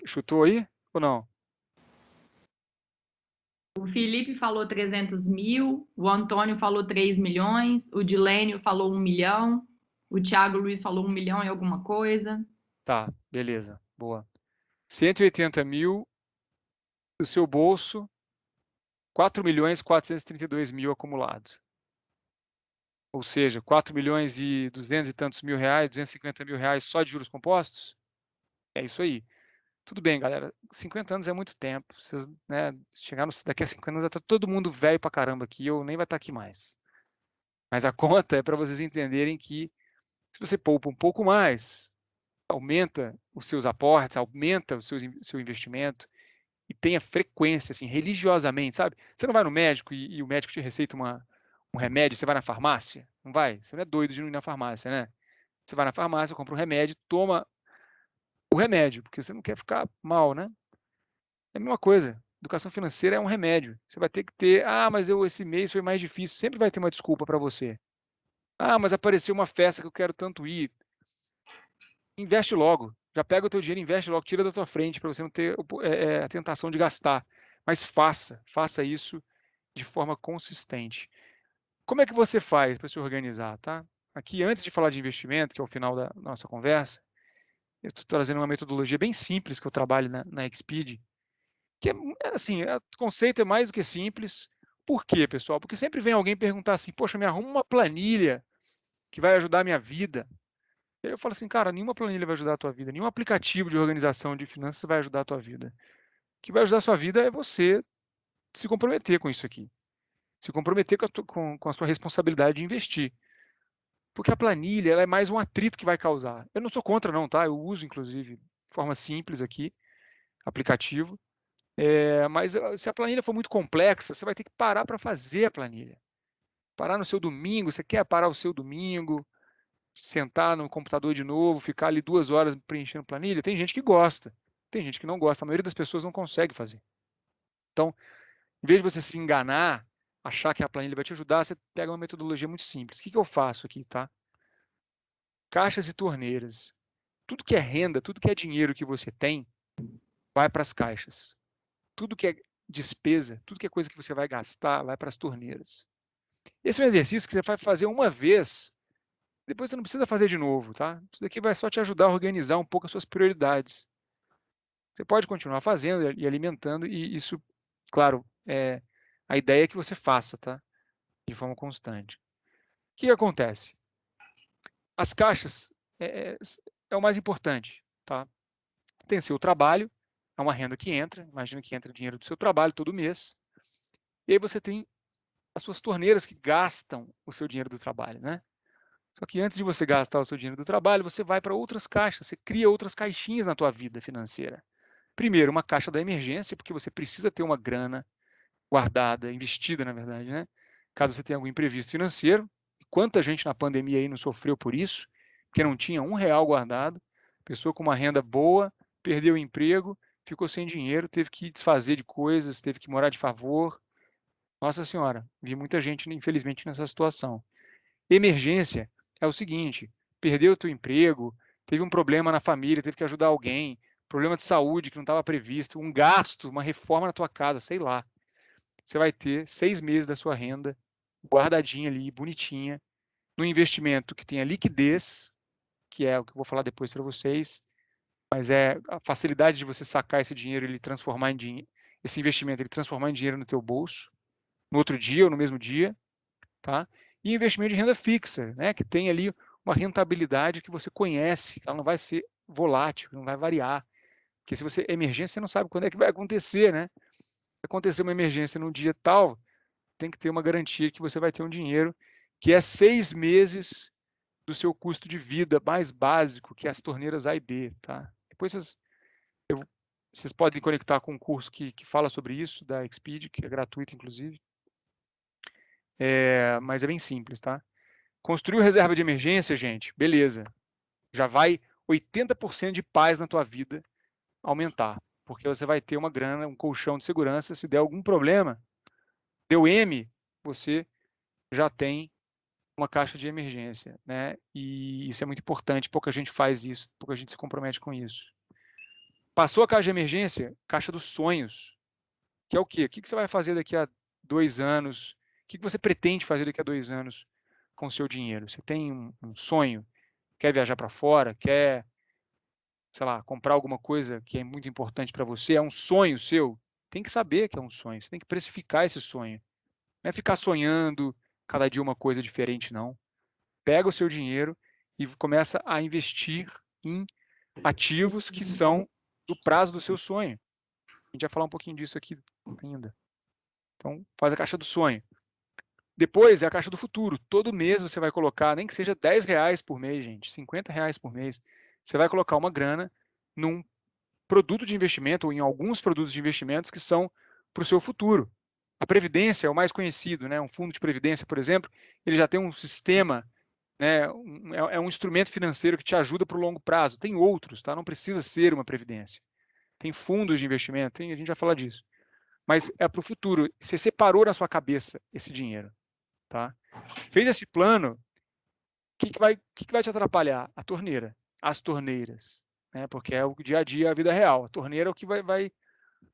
Speaker 1: Chutou aí ou não?
Speaker 2: O Felipe falou 300 mil, o Antônio falou 3 milhões, o Dilênio falou 1 milhão, o Thiago Luiz falou 1 milhão e alguma coisa.
Speaker 1: Tá, beleza, boa. 180 mil do seu bolso, 4.432.000 acumulados. Ou seja, 4.200.000 e tantos mil reais, 250 mil reais só de juros compostos? É isso aí. Tudo bem, galera. 50 anos é muito tempo. Vocês, né, chegar daqui a 50 anos vai estar todo mundo velho pra caramba aqui, eu nem vai estar aqui mais. Mas a conta é para vocês entenderem que se você poupa um pouco mais, aumenta os seus aportes, aumenta o seu investimento e tenha frequência, assim, religiosamente, sabe? Você não vai no médico e o médico te receita um remédio, você vai na farmácia? Não vai? Você não é doido de não ir na farmácia, né? Você vai na farmácia, compra um remédio, toma o remédio, porque você não quer ficar mal, né? É a mesma coisa. Educação financeira é um remédio. Você vai ter que ter, mas esse mês foi mais difícil. Sempre vai ter uma desculpa para você. Mas apareceu uma festa que eu quero tanto ir. Investe logo. Já pega o teu dinheiro, investe logo, tira da tua frente para você não ter a tentação de gastar. Mas faça isso de forma consistente. Como é que você faz para se organizar, tá? Aqui, antes de falar de investimento, que é o final da nossa conversa, eu estou trazendo uma metodologia bem simples que eu trabalho na Expeed, que assim, o conceito é mais do que simples. Por quê, pessoal? Porque sempre vem alguém perguntar assim, poxa, me arruma uma planilha que vai ajudar a minha vida. E aí eu falo assim, cara, nenhuma planilha vai ajudar a tua vida, nenhum aplicativo de organização de finanças vai ajudar a tua vida. O que vai ajudar a sua vida é você se comprometer com isso aqui. Se comprometer com a sua responsabilidade de investir. Porque a planilha ela é mais um atrito que vai causar. Eu não sou contra não, tá? Eu uso, inclusive, de forma simples aqui, aplicativo. Mas se a planilha for muito complexa, você vai ter que parar para fazer a planilha. Parar no seu domingo, você quer parar o seu domingo, sentar no computador de novo, ficar ali 2 horas preenchendo planilha? Tem gente que gosta, tem gente que não gosta. A maioria das pessoas não consegue fazer. Então, em vez de você se enganar, achar que a planilha vai te ajudar, você pega uma metodologia muito simples. O que eu faço aqui, tá? Caixas e torneiras. Tudo que é renda, tudo que é dinheiro que você tem, vai para as caixas. Tudo que é despesa, tudo que é coisa que você vai gastar, vai para as torneiras. Esse é um exercício que você vai fazer uma vez, depois você não precisa fazer de novo, tá? Isso daqui vai só te ajudar a organizar um pouco as suas prioridades. Você pode continuar fazendo e alimentando, e isso, claro, a ideia é que você faça, tá? De forma constante. O que acontece? As caixas é o mais importante, tá? Tem seu trabalho, é uma renda que entra, imagina que entra dinheiro do seu trabalho todo mês, e aí você tem as suas torneiras que gastam o seu dinheiro do trabalho, né? Só que antes de você gastar o seu dinheiro do trabalho, você vai para outras caixas, você cria outras caixinhas na tua vida financeira. Primeiro, uma caixa da emergência, porque você precisa ter uma grana guardada, investida, na verdade, né? Caso você tenha algum imprevisto financeiro. Quanta gente na pandemia aí não sofreu por isso, porque não tinha R$1 guardado, pessoa com uma renda boa, perdeu o emprego, ficou sem dinheiro, teve que desfazer de coisas, teve que morar de favor. Nossa Senhora, vi muita gente, infelizmente, nessa situação. Emergência é o seguinte, perdeu o teu emprego, teve um problema na família, teve que ajudar alguém, problema de saúde que não estava previsto, um gasto, uma reforma na tua casa, sei lá. Você vai ter 6 meses da sua renda guardadinha ali, bonitinha, no investimento que tenha liquidez, que é o que eu vou falar depois para vocês, mas é a facilidade de você sacar esse dinheiro, ele transformar em dinheiro, esse investimento, ele transformar em dinheiro no teu bolso, no outro dia ou no mesmo dia, tá? E investimento de renda fixa, né, que tem ali uma rentabilidade que você conhece, que ela não vai ser volátil, não vai variar. Porque se você emergência, você não sabe quando é que vai acontecer, né? Se acontecer uma emergência num dia tal, tem que ter uma garantia que você vai ter um dinheiro que é 6 meses do seu custo de vida mais básico, que é as torneiras A e B, tá? Depois vocês podem conectar com um curso que fala sobre isso, da Exped, que é gratuito, inclusive. Mas é bem simples, tá? Construiu reserva de emergência, gente, beleza. Já vai 80% de paz na tua vida aumentar, porque você vai ter uma grana, um colchão de segurança, se der algum problema, deu M, você já tem uma caixa de emergência, né? E isso é muito importante, pouca gente faz isso, pouca gente se compromete com isso. Passou a caixa de emergência, caixa dos sonhos, que é o quê? O que você vai fazer daqui a 2 anos? O que você pretende fazer daqui a 2 anos com o seu dinheiro? Você tem um sonho? Quer viajar para fora? Quer, sei lá, comprar alguma coisa que é muito importante para você? É um sonho seu? Tem que saber que é um sonho, você tem que precificar esse sonho. Não é ficar sonhando cada dia uma coisa diferente, não. Pega o seu dinheiro e começa a investir em ativos que são do prazo do seu sonho. A gente vai falar um pouquinho disso aqui ainda. Então, faz a caixa do sonho. Depois é a caixa do futuro. Todo mês você vai colocar, nem que seja R$10 por mês, gente, R$50 por mês. Você vai colocar uma grana num produto de investimento ou em alguns produtos de investimentos que são para o seu futuro. A Previdência é o mais conhecido, né? Um fundo de previdência, por exemplo, ele já tem um sistema, né? É um instrumento financeiro que te ajuda para o longo prazo. Tem outros, tá? Não precisa ser uma Previdência. Tem fundos de investimento, a gente vai falar disso. Mas é para o futuro. Você separou na sua cabeça esse dinheiro, tá? Fez esse plano, o que vai te atrapalhar? A torneira, as torneiras, né? Porque é o dia a dia, a vida real. A torneira é o que vai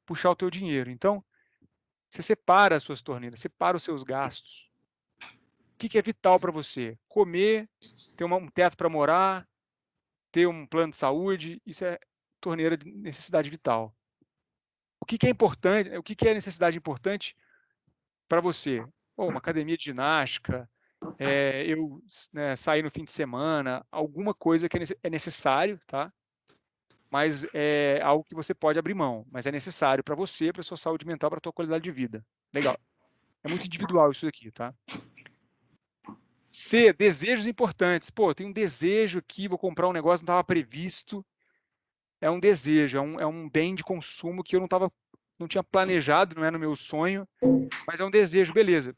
Speaker 1: puxar o teu dinheiro. Então, você separa as suas torneiras, separa os seus gastos. O que é vital para você? Comer, ter um teto para morar, ter um plano de saúde, isso é torneira de necessidade vital. O que é importante? O que é necessidade importante para você? Uma academia de ginástica, eu sair no fim de semana, alguma coisa que é necessário, tá? Mas é algo que você pode abrir mão, mas é necessário para você, para a sua saúde mental, para a tua qualidade de vida. Legal. É muito individual isso aqui, tá? C, desejos importantes. Pô, eu tenho um desejo aqui, vou comprar um negócio que não estava previsto. É um desejo, é um bem de consumo que eu não tinha planejado, não é no meu sonho, mas é um desejo, beleza.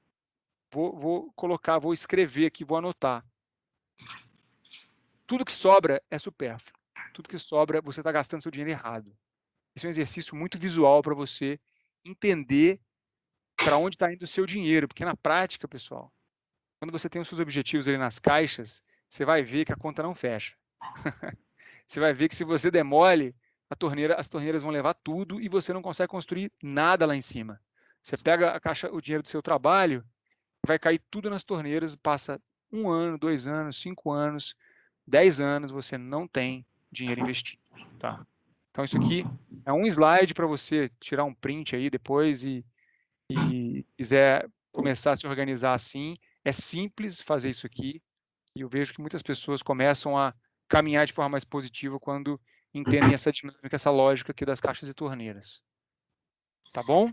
Speaker 1: Vou colocar, vou escrever aqui, vou anotar. Tudo que sobra é supérfluo. Tudo que sobra, você está gastando seu dinheiro errado. Esse é um exercício muito visual para você entender para onde está indo o seu dinheiro, porque na prática, pessoal, quando você tem os seus objetivos ali nas caixas, você vai ver que a conta não fecha. Você vai ver que se você der mole, as torneiras vão levar tudo e você não consegue construir nada lá em cima. Você pega o dinheiro do seu trabalho, vai cair tudo nas torneiras, passa 1 ano, 2 anos, 5 anos, 10 anos, você não tem dinheiro investido, tá? Então isso aqui é um slide para você tirar um print aí depois e quiser começar a se organizar assim. É simples fazer isso aqui e eu vejo que muitas pessoas começam a caminhar de forma mais positiva quando entendem essa dinâmica, essa lógica aqui das caixas e torneiras. Tá bom?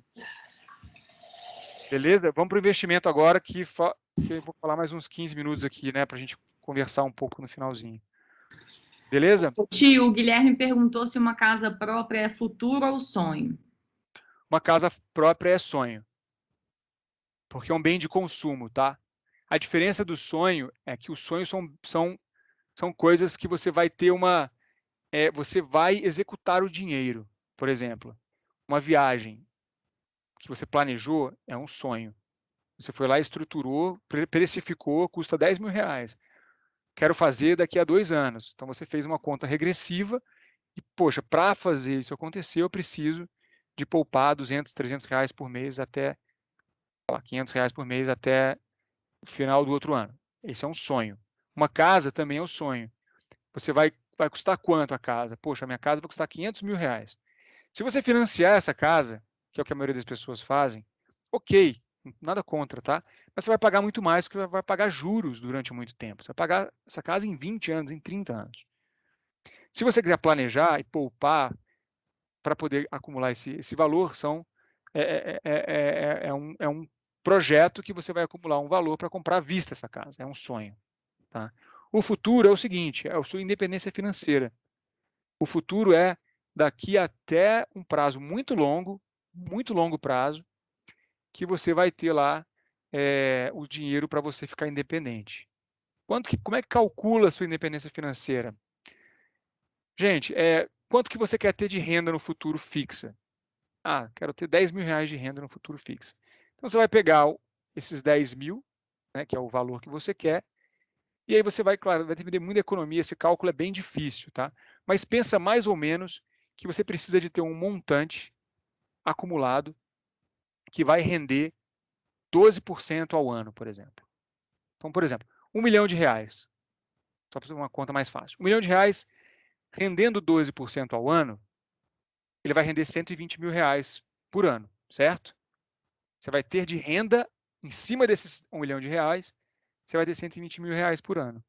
Speaker 1: Beleza? Vamos para o investimento agora, que eu vou falar mais uns 15 minutos aqui, né, para a gente conversar um pouco no finalzinho. Beleza?
Speaker 2: Tio, o Guilherme perguntou se uma casa própria é futuro ou sonho.
Speaker 1: Uma casa própria é sonho, porque é um bem de consumo, tá? A diferença do sonho é que os sonhos são coisas que você vai ter você vai executar o dinheiro. Por exemplo, uma viagem que você planejou é um sonho. Você foi lá, estruturou, precificou, custa R$10.000. Quero fazer daqui a 2 anos. Então você fez uma conta regressiva e, poxa, para fazer isso acontecer, eu preciso de poupar R$200, R$300 por mês até R$500 por mês até o final do outro ano. Esse é um sonho. Uma casa também é um sonho. Você vai custar quanto a casa? Poxa, a minha casa vai custar R$500.000. Se você financiar essa casa, que é o que a maioria das pessoas fazem, ok, nada contra, tá? Mas você vai pagar muito mais porque vai pagar juros durante muito tempo. Você vai pagar essa casa em 20 anos, em 30 anos. Se você quiser planejar e poupar para poder acumular esse valor, é um projeto que você vai acumular um valor para comprar à vista essa casa. É um sonho. Tá? O futuro é o seguinte, é a sua independência financeira. O futuro é daqui até um prazo muito longo prazo, que você vai ter lá o dinheiro para você ficar independente. Como é que calcula a sua independência financeira? Gente, quanto que você quer ter de renda no futuro fixa? Ah, quero ter 10 mil reais de renda no futuro fixa. Então você vai pegar esses 10 mil, né, que é o valor que você quer, e aí você vai, claro, vai depender muito da economia, esse cálculo é bem difícil, tá? Mas pensa mais ou menos que você precisa de ter um montante acumulado que vai render 12% ao ano, por exemplo. Então, por exemplo, R$1 milhão, só para fazer uma conta mais fácil. R$1 milhão rendendo 12% ao ano, ele vai render 120 mil reais por ano, certo? Você vai ter de renda, em cima desses R$1 milhão, você vai ter 120 mil reais por ano,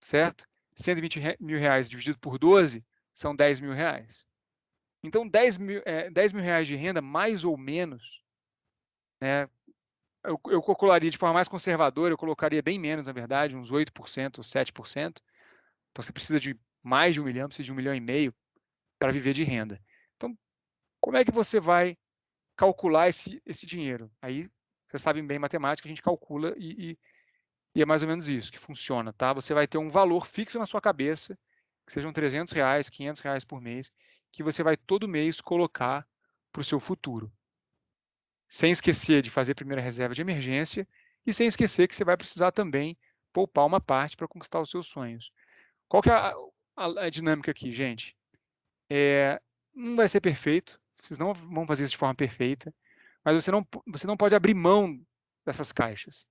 Speaker 1: certo? 120 mil reais dividido por 12 são 10 mil reais. Então, 10 mil reais de renda, mais ou menos, né? Eu calcularia de forma mais conservadora, eu colocaria bem menos, na verdade, uns 8%, 7%. Então, você precisa de mais de 1 milhão, precisa de 1,5 milhão para viver de renda. Então, como é que você vai calcular esse dinheiro? Aí, vocês sabem bem matemática, a gente calcula e é mais ou menos isso que funciona, tá? Você vai ter um valor fixo na sua cabeça, que sejam R$300, R$500 por mês, que você vai todo mês colocar para o seu futuro. Sem esquecer de fazer a primeira reserva de emergência e sem esquecer que você vai precisar também poupar uma parte para conquistar os seus sonhos. Qual que é a dinâmica aqui, gente? Não vai ser perfeito, vocês não vão fazer isso de forma perfeita, mas você não pode abrir mão dessas caixas.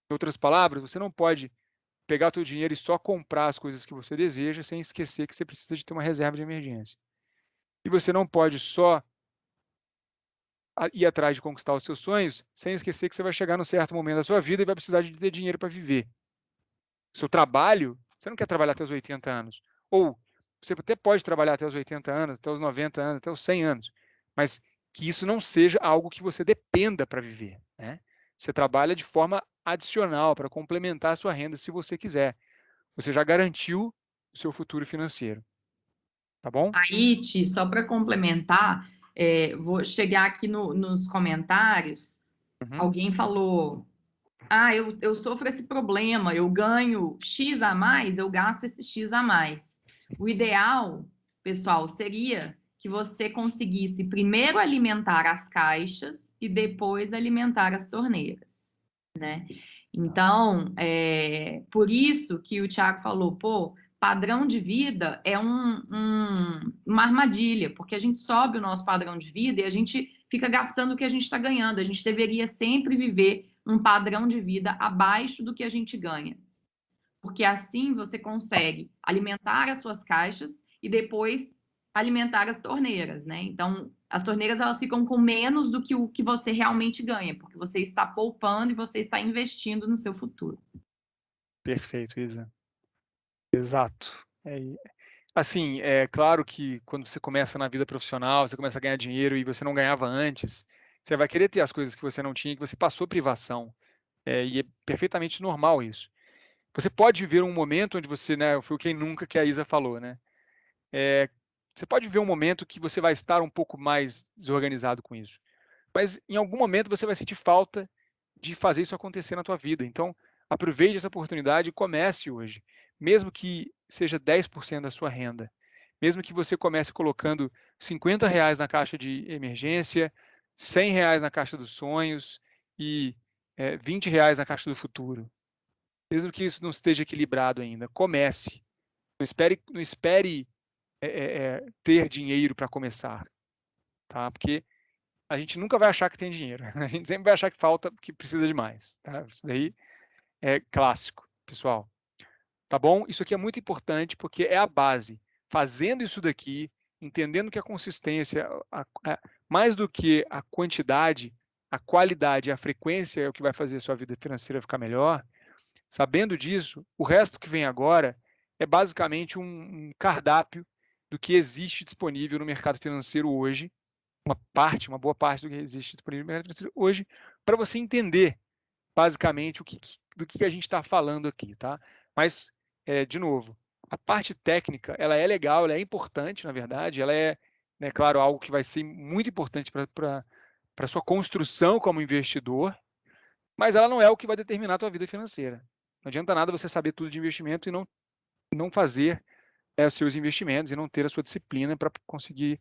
Speaker 1: Em outras palavras, você não pode pegar o seu dinheiro e só comprar as coisas que você deseja sem esquecer que você precisa de ter uma reserva de emergência. E você não pode só ir atrás de conquistar os seus sonhos sem esquecer que você vai chegar num certo momento da sua vida e vai precisar de ter dinheiro para viver. O seu trabalho, você não quer trabalhar até os 80 anos. Ou você até pode trabalhar até os 80 anos, até os 90 anos, até os 100 anos. Mas que isso não seja algo que você dependa para viver, né? Você trabalha de forma adicional para complementar a sua renda se você quiser. Você já garantiu o seu futuro financeiro. Tá bom?
Speaker 2: Aí, Ti, só para complementar, vou chegar aqui nos comentários. Alguém falou: ah, eu sofro esse problema, eu ganho X a mais, eu gasto esse X a mais. O ideal, pessoal, seria que você conseguisse primeiro alimentar as caixas e depois alimentar as torneiras, né? Então, por isso que o Thiago falou, pô, padrão de vida é uma armadilha, porque a gente sobe o nosso padrão de vida e a gente fica gastando o que a gente está ganhando. A gente deveria sempre viver um padrão de vida abaixo do que a gente ganha. Porque assim você consegue alimentar as suas caixas e depois alimentar as torneiras, né? Então, as torneiras, elas ficam com menos do que o que você realmente ganha, porque você está poupando e você está investindo no seu futuro.
Speaker 1: Perfeito, Isa. Exato. Assim, é claro que quando você começa na vida profissional, você começa a ganhar dinheiro e você não ganhava antes, você vai querer ter as coisas que você não tinha, que você passou privação. E é perfeitamente normal isso. Você pode viver um momento onde você, né, foi o quem nunca que a Isa falou, né? Você pode viver um momento que você vai estar um pouco mais desorganizado com isso. Mas em algum momento você vai sentir falta de fazer isso acontecer na tua vida. Então, aproveite essa oportunidade e comece hoje. Mesmo que seja 10% da sua renda. Mesmo que você comece colocando R$50 na caixa de emergência, R$100 na caixa dos sonhos e R$20 na caixa do futuro. Mesmo que isso não esteja equilibrado ainda, comece. Não espere ter dinheiro para começar, tá? Porque a gente nunca vai achar que tem dinheiro. A gente sempre vai achar que falta, que precisa de mais, tá? Isso daí é clássico, pessoal. Tá bom? Isso aqui é muito importante porque é a base. Fazendo isso daqui, entendendo que a consistência, mais do que a quantidade, a qualidade e a frequência é o que vai fazer a sua vida financeira ficar melhor, sabendo disso, o resto que vem agora é basicamente um cardápio do que existe disponível no mercado financeiro hoje, uma boa parte do que existe disponível no mercado financeiro hoje, para você entender basicamente do que a gente está falando aqui, tá? Mas, de novo, a parte técnica, ela é legal, ela é importante, na verdade, ela é, né, claro, algo que vai ser muito importante para a sua construção como investidor, mas ela não é o que vai determinar a tua vida financeira. Não adianta nada você saber tudo de investimento e não fazer os seus investimentos e não ter a sua disciplina para conseguir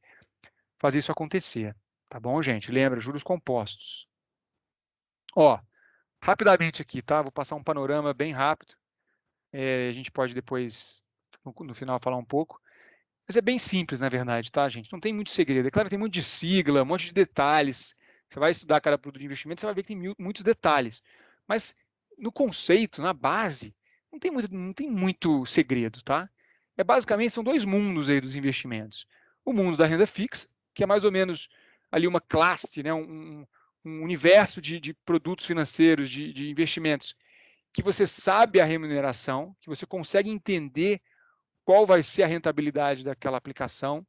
Speaker 1: fazer isso acontecer. Tá bom, gente? Lembra, juros compostos. Ó, rapidamente aqui, tá? Vou passar um panorama bem rápido. A gente pode depois, no final, falar um pouco. Mas é bem simples, na verdade, tá, gente? Não tem muito segredo. É claro que tem muito de sigla, um monte de detalhes. Você vai estudar cada produto de investimento, você vai ver que tem muitos detalhes. Mas no conceito, na base, não tem muito segredo, tá? Basicamente, são dois mundos aí dos investimentos. O mundo da renda fixa, que é mais ou menos ali uma classe, né? um universo de produtos financeiros, de investimentos, que você sabe a remuneração, que você consegue entender qual vai ser a rentabilidade daquela aplicação,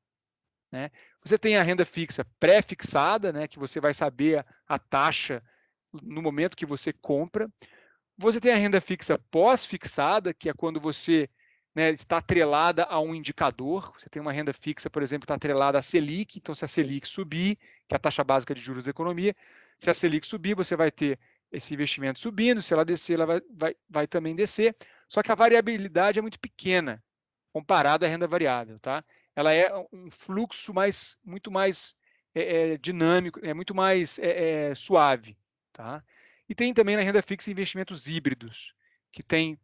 Speaker 1: né? Você tem a renda fixa pré-fixada, né, que você vai saber a taxa no momento que você compra. Você tem a renda fixa pós-fixada, que é quando você, né, está atrelada a um indicador. Você tem uma renda fixa, por exemplo, que está atrelada à Selic. Então, se a Selic subir, que é a taxa básica de juros da economia, se a Selic subir, você vai ter esse investimento subindo. Se ela descer, ela vai também descer. Só que a variabilidade é muito pequena comparado à renda variável, tá? Ela é um fluxo muito mais dinâmico, é muito mais suave, tá? E tem também na renda fixa investimentos híbridos, que tem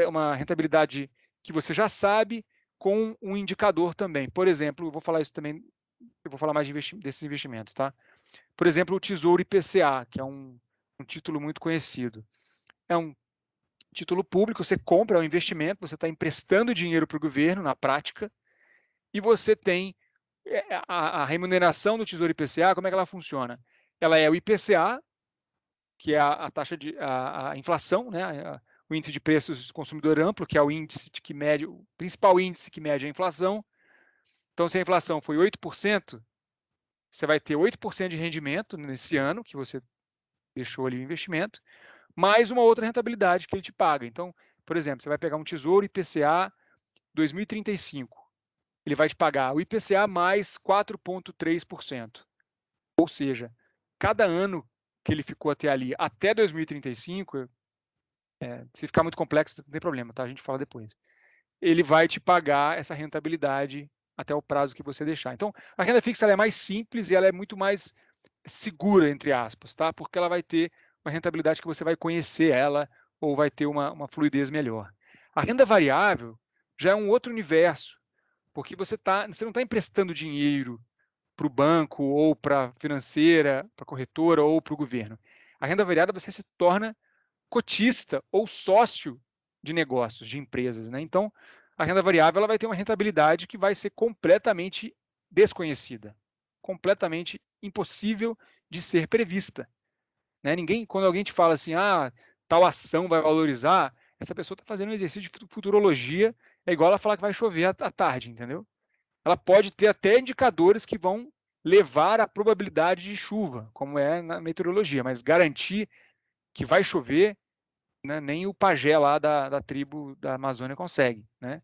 Speaker 1: uma rentabilidade que você já sabe com um indicador também. Por exemplo, eu vou falar isso também, eu vou falar mais desses investimentos, tá? Por exemplo, o Tesouro IPCA, que é um título muito conhecido. É um título público, você compra um investimento, você está emprestando dinheiro para o governo, na prática, e você tem a remuneração do Tesouro IPCA, como é que ela funciona? Ela é o IPCA, que é a taxa de a inflação, né? O índice de preços do consumidor amplo, que é o índice que mede, o principal índice que mede a inflação. Então, se a inflação foi 8%, você vai ter 8% de rendimento nesse ano que você deixou ali o investimento, mais uma outra rentabilidade que ele te paga. Então, por exemplo, você vai pegar um Tesouro IPCA 2035. Ele vai te pagar o IPCA mais 4,3%. Ou seja, cada ano que ele ficou até ali, até 2035, se ficar muito complexo, não tem problema, tá? A gente fala depois. Ele vai te pagar essa rentabilidade até o prazo que você deixar. Então, a renda fixa ela é mais simples e ela é muito mais segura, entre aspas, tá? Porque ela vai ter uma rentabilidade que você vai conhecer ela ou vai ter uma fluidez melhor. A renda variável já é um outro universo, porque você não está emprestando dinheiro para o banco ou para a financeira, para a corretora ou para o governo. A renda variável você se torna cotista ou sócio de negócios, de empresas, né? Então, a renda variável ela vai ter uma rentabilidade que vai ser completamente desconhecida, completamente impossível de ser prevista, né? Quando alguém te fala assim, tal ação vai valorizar, essa pessoa está fazendo um exercício de futurologia, é igual ela falar que vai chover à tarde, entendeu? Ela pode ter até indicadores que vão levar à probabilidade de chuva, como é na meteorologia, mas garantir que vai chover, né, nem o pajé lá da tribo da Amazônia consegue, né?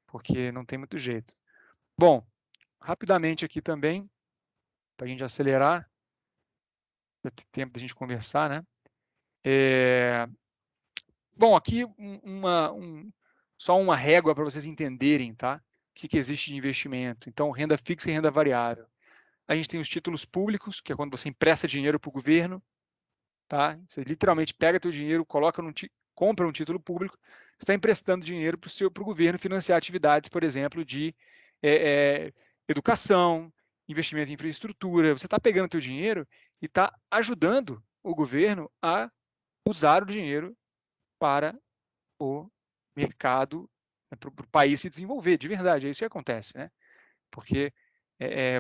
Speaker 1: Porque não tem muito jeito. Bom, rapidamente aqui também, para a gente acelerar, para ter tempo da gente conversar, né? Bom, aqui só uma régua para vocês entenderem, tá? O que existe de investimento. Então, renda fixa e renda variável. A gente tem os títulos públicos, que é quando você empresta dinheiro para o governo, tá? Você literalmente pega teu dinheiro, compra um título público, está emprestando dinheiro para o governo financiar atividades, por exemplo, de educação, investimento em infraestrutura. Você está pegando teu dinheiro e está ajudando o governo a usar o dinheiro para o mercado, para o país se desenvolver, de verdade, é isso que acontece, né? Porque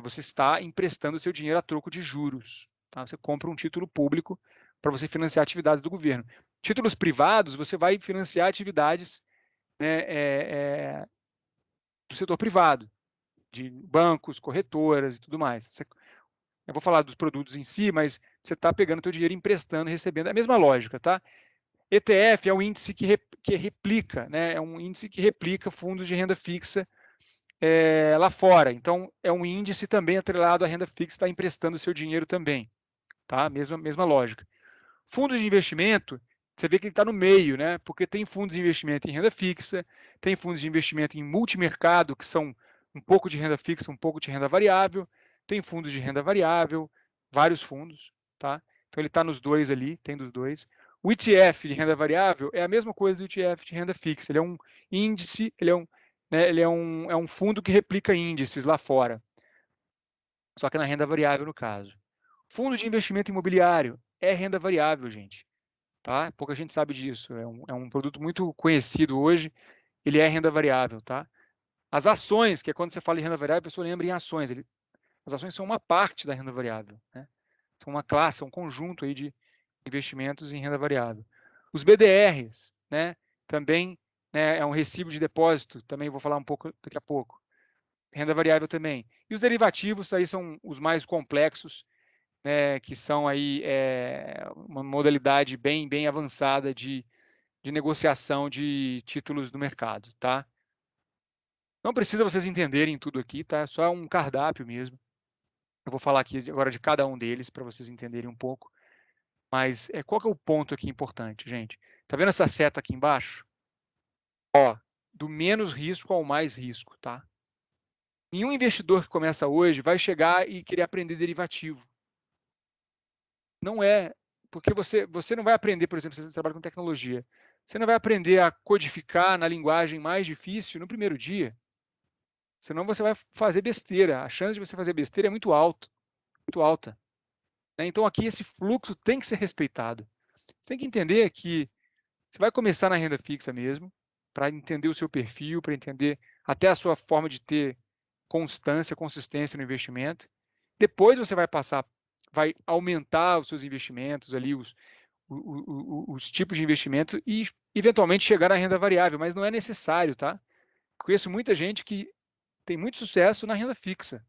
Speaker 1: você está emprestando seu dinheiro a troco de juros, Tá? Você compra um título público para você financiar atividades do governo. Títulos privados, você vai financiar atividades, né, do setor privado, de bancos, corretoras e tudo mais. Eu vou falar dos produtos em si, mas você está pegando seu dinheiro, emprestando, recebendo. É a mesma lógica, tá? ETF é um índice que replica, né? É um índice que replica fundos de renda fixa lá fora. Então, é um índice também atrelado à renda fixa, está emprestando seu dinheiro também, tá? Mesma lógica. Fundos de investimento, você vê que ele está no meio, né? Porque tem fundos de investimento em renda fixa, tem fundos de investimento em multimercado, que são um pouco de renda fixa, um pouco de renda variável, tem fundos de renda variável, vários fundos, tá? Então ele está nos dois ali, tem dos dois. O ETF de renda variável é a mesma coisa do ETF de renda fixa. Ele é um índice, ele é um fundo que replica índices lá fora, só que na renda variável no caso. Fundo de investimento imobiliário é renda variável, gente. Tá? Pouca gente sabe disso. É um produto muito conhecido hoje. Ele é renda variável, tá? As ações, que é quando você fala em renda variável, a pessoa lembra em ações. As ações são uma parte da renda variável, né? São uma classe, um conjunto aí de investimentos em renda variável. Os BDRs, né? Também, né, é um recibo de depósito. Também vou falar um pouco daqui a pouco. Renda variável também. E os derivativos aí são os mais complexos, né, que são aí uma modalidade bem avançada de negociação de títulos do mercado, tá? Não precisa vocês entenderem tudo aqui, tá? É só um cardápio mesmo. Eu vou falar aqui agora de cada um deles para vocês entenderem um pouco. Mas qual que é o ponto aqui importante, gente? Tá vendo essa seta aqui embaixo? Ó, do menos risco ao mais risco, tá? Nenhum investidor que começa hoje vai chegar e querer aprender derivativo. Não é, porque você não vai aprender, por exemplo, se você trabalha com tecnologia, você não vai aprender a codificar na linguagem mais difícil no primeiro dia. Senão você vai fazer besteira. A chance de você fazer besteira é muito alta. Né? Então aqui esse fluxo tem que ser respeitado. Você tem que entender que você vai começar na renda fixa mesmo, para entender o seu perfil, para entender até a sua forma de ter consistência no investimento. Depois você vai aumentar os seus investimentos ali, os tipos de investimento e eventualmente chegar na renda variável, mas não é necessário, tá? Conheço muita gente que tem muito sucesso na renda fixa,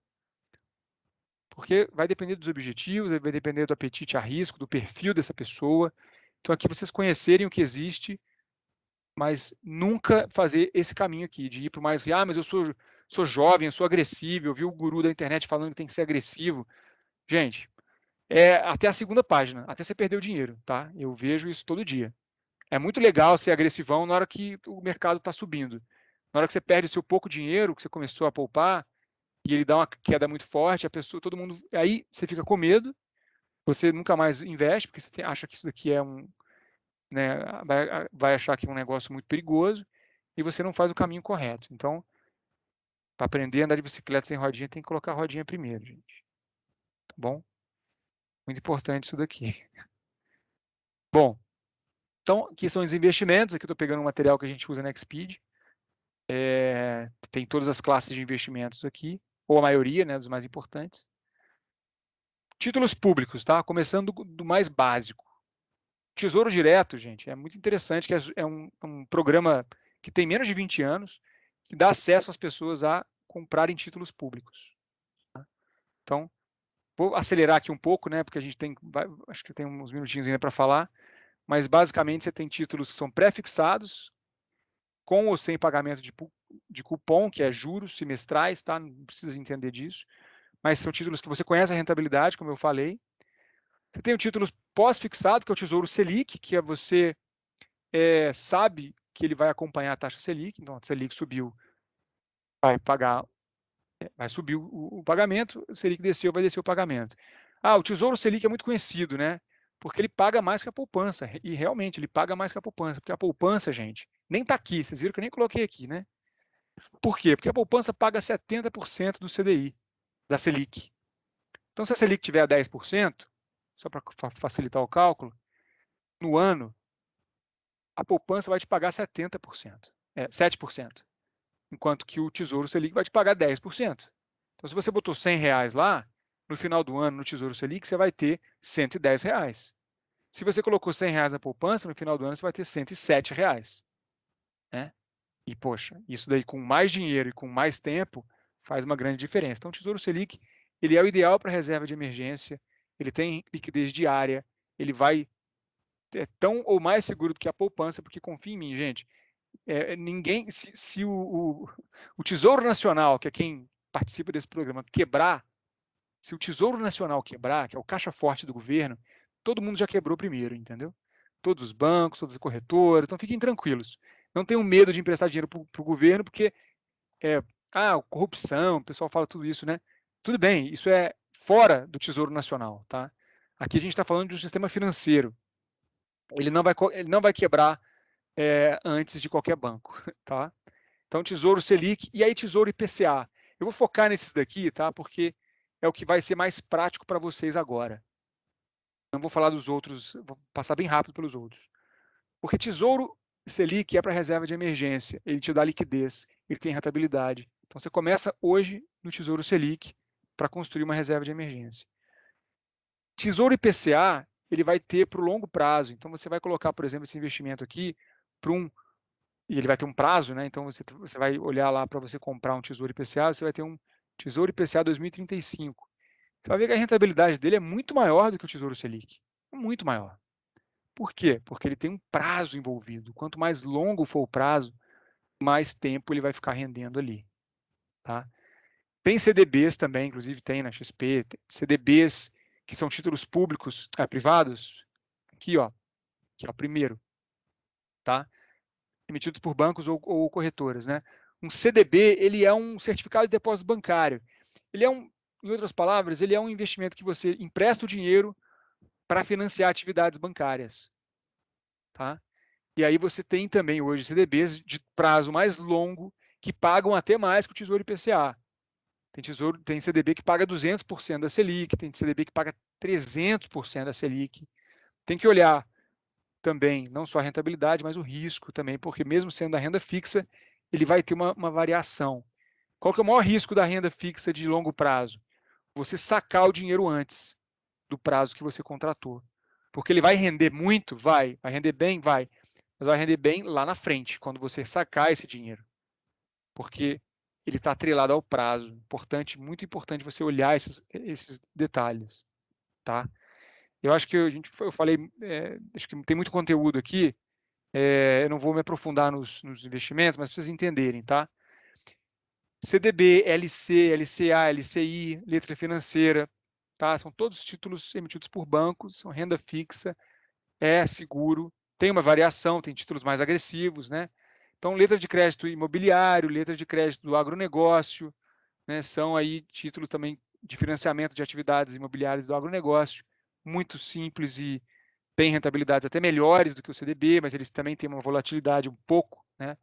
Speaker 1: porque vai depender dos objetivos, vai depender do apetite a risco, do perfil dessa pessoa. Então aqui vocês conhecerem o que existe, mas nunca fazer esse caminho aqui, de ir para o mais, mas eu sou jovem, eu sou agressivo, eu vi o guru da internet falando que tem que ser agressivo. Gente, até a segunda página, até você perder o dinheiro, tá? Eu vejo isso todo dia. É muito legal ser agressivão na hora que o mercado está subindo. Na hora que você perde o seu pouco dinheiro, que você começou a poupar, e ele dá uma queda muito forte, todo mundo, aí você fica com medo, você nunca mais investe, porque você acha que isso daqui né, vai achar que é um negócio muito perigoso, e você não faz o caminho correto. Então, para aprender a andar de bicicleta sem rodinha, tem que colocar a rodinha primeiro, gente. Tá bom? Muito importante isso daqui. Bom, então, aqui são os investimentos. Aqui eu estou pegando um material que a gente usa na Xpeed. Tem todas as classes de investimentos aqui, ou a maioria, né, dos mais importantes. Títulos públicos, tá? Começando do mais básico. Tesouro Direto, gente, é muito interessante, que é um programa que tem menos de 20 anos, que dá acesso às pessoas a comprarem títulos públicos. Tá? Então, vou acelerar aqui um pouco, né, porque a gente acho que tem uns minutinhos ainda para falar, mas basicamente você tem títulos que são pré-fixados, com ou sem pagamento de cupom, que é juros semestrais, tá? Não precisa entender disso, mas são títulos que você conhece a rentabilidade, como eu falei. Você tem o título pós-fixado, que é o Tesouro Selic, que você sabe que ele vai acompanhar a taxa Selic, então a Selic subiu, vai subir o pagamento, o Selic desceu, vai descer o pagamento. O Tesouro Selic é muito conhecido, né? Porque ele paga mais que a poupança, e realmente ele paga mais que a poupança, porque a poupança, gente, nem está aqui, vocês viram que eu nem coloquei aqui, né? Por quê? Porque a poupança paga 70% do CDI, da Selic. Então, se a Selic tiver a 10%, só para facilitar o cálculo, no ano, a poupança vai te pagar 7%, enquanto que o Tesouro Selic vai te pagar 10%. Então, se você botou R$100 lá, no final do ano no Tesouro Selic, você vai ter R$110. Se você colocou R$100 na poupança, no final do ano você vai ter R$107. Né? E, poxa, isso daí com mais dinheiro e com mais tempo faz uma grande diferença. Então, o Tesouro Selic, ele é o ideal para reserva de emergência, ele tem liquidez diária, ele vai tão ou mais seguro do que a poupança, porque confia em mim, gente, ninguém, se o Tesouro Nacional, que é quem participa desse programa, quebrar, se o Tesouro Nacional quebrar, que é o caixa forte do governo, todo mundo já quebrou primeiro, entendeu? Todos os bancos, todas as corretoras, então fiquem tranquilos. Não tenham medo de emprestar dinheiro para o governo, porque corrupção, o pessoal fala tudo isso, né? Tudo bem, isso é fora do Tesouro Nacional, tá? Aqui a gente está falando de um sistema financeiro. Ele não vai quebrar antes de qualquer banco, tá? Então, Tesouro Selic e aí Tesouro IPCA. Eu vou focar nesses daqui, tá? Porque é o que vai ser mais prático para vocês agora. Não vou falar dos outros, vou passar bem rápido pelos outros. Porque Tesouro Selic é para reserva de emergência, ele te dá liquidez, ele tem rentabilidade. Então, você começa hoje no Tesouro Selic para construir uma reserva de emergência. Tesouro IPCA, ele vai ter para o longo prazo. Então, você vai colocar, por exemplo, esse investimento aqui para e ele vai ter um prazo, né? Então, você vai olhar lá para você comprar um Tesouro IPCA, você vai ter um Tesouro IPCA 2035. Você vai ver que a rentabilidade dele é muito maior do que o Tesouro Selic. Muito maior. Por quê? Porque ele tem um prazo envolvido. Quanto mais longo for o prazo, mais tempo ele vai ficar rendendo ali. Tá? Tem CDBs também, inclusive tem na XP, CDBs que são títulos públicos, privados. Aqui, ó, que é o primeiro. Tá? Emitidos por bancos ou corretoras. Né? Um CDB, ele é um certificado de depósito bancário. Ele é em outras palavras, ele é um investimento que você empresta o dinheiro para financiar atividades bancárias. Tá? E aí você tem também hoje CDBs de prazo mais longo que pagam até mais que o Tesouro IPCA. Tem CDB que paga 200% da Selic, tem CDB que paga 300% da Selic. Tem que olhar também não só a rentabilidade, mas o risco também, porque mesmo sendo a renda fixa, ele vai ter uma variação. Qual que é o maior risco da renda fixa de longo prazo? Você sacar o dinheiro antes do prazo que você contratou. Porque ele vai render muito? Vai render bem? Vai. Mas vai render bem lá na frente, quando você sacar esse dinheiro. Porque ele está atrelado ao prazo. Muito importante você olhar esses detalhes. Tá? Eu acho que eu falei, acho que tem muito conteúdo aqui, eu não vou me aprofundar nos investimentos, mas para vocês entenderem, tá? CDB, LC, LCA, LCI, letra financeira, tá? São todos títulos emitidos por bancos, são renda fixa, é seguro, tem uma variação, tem títulos mais agressivos, né? Então, letra de crédito imobiliário, letra de crédito do agronegócio, né? São aí títulos também de financiamento de atividades imobiliárias do agronegócio, muito simples e tem rentabilidades até melhores do que o CDB, mas eles também têm uma volatilidade um pouco, né?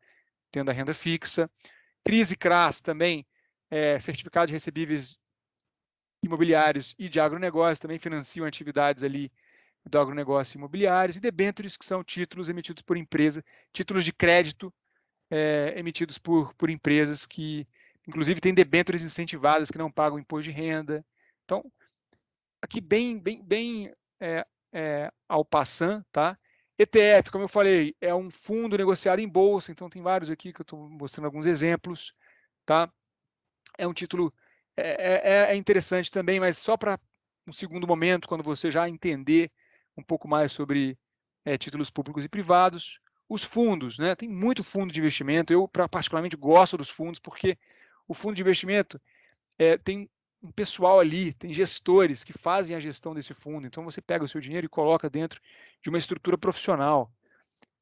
Speaker 1: Tendo a renda fixa. CRIs e CRAs também, certificado de recebíveis imobiliários e de agronegócio, também financiam atividades ali do agronegócio imobiliários, e debêntures, que são títulos emitidos por empresa, títulos de crédito emitidos por empresas que, inclusive, têm debêntures incentivadas que não pagam imposto de renda. Então, aqui bem ao passant, tá? ETF, como eu falei, é um fundo negociado em bolsa, então tem vários aqui que eu estou mostrando alguns exemplos, tá? É um título interessante também, mas só para um segundo momento, quando você já entender um pouco mais sobre títulos públicos e privados. Os fundos, né? Tem muito fundo de investimento. Eu particularmente gosto dos fundos porque o fundo de investimento tem um pessoal ali, tem gestores que fazem a gestão desse fundo. Então você pega o seu dinheiro e coloca dentro de uma estrutura profissional.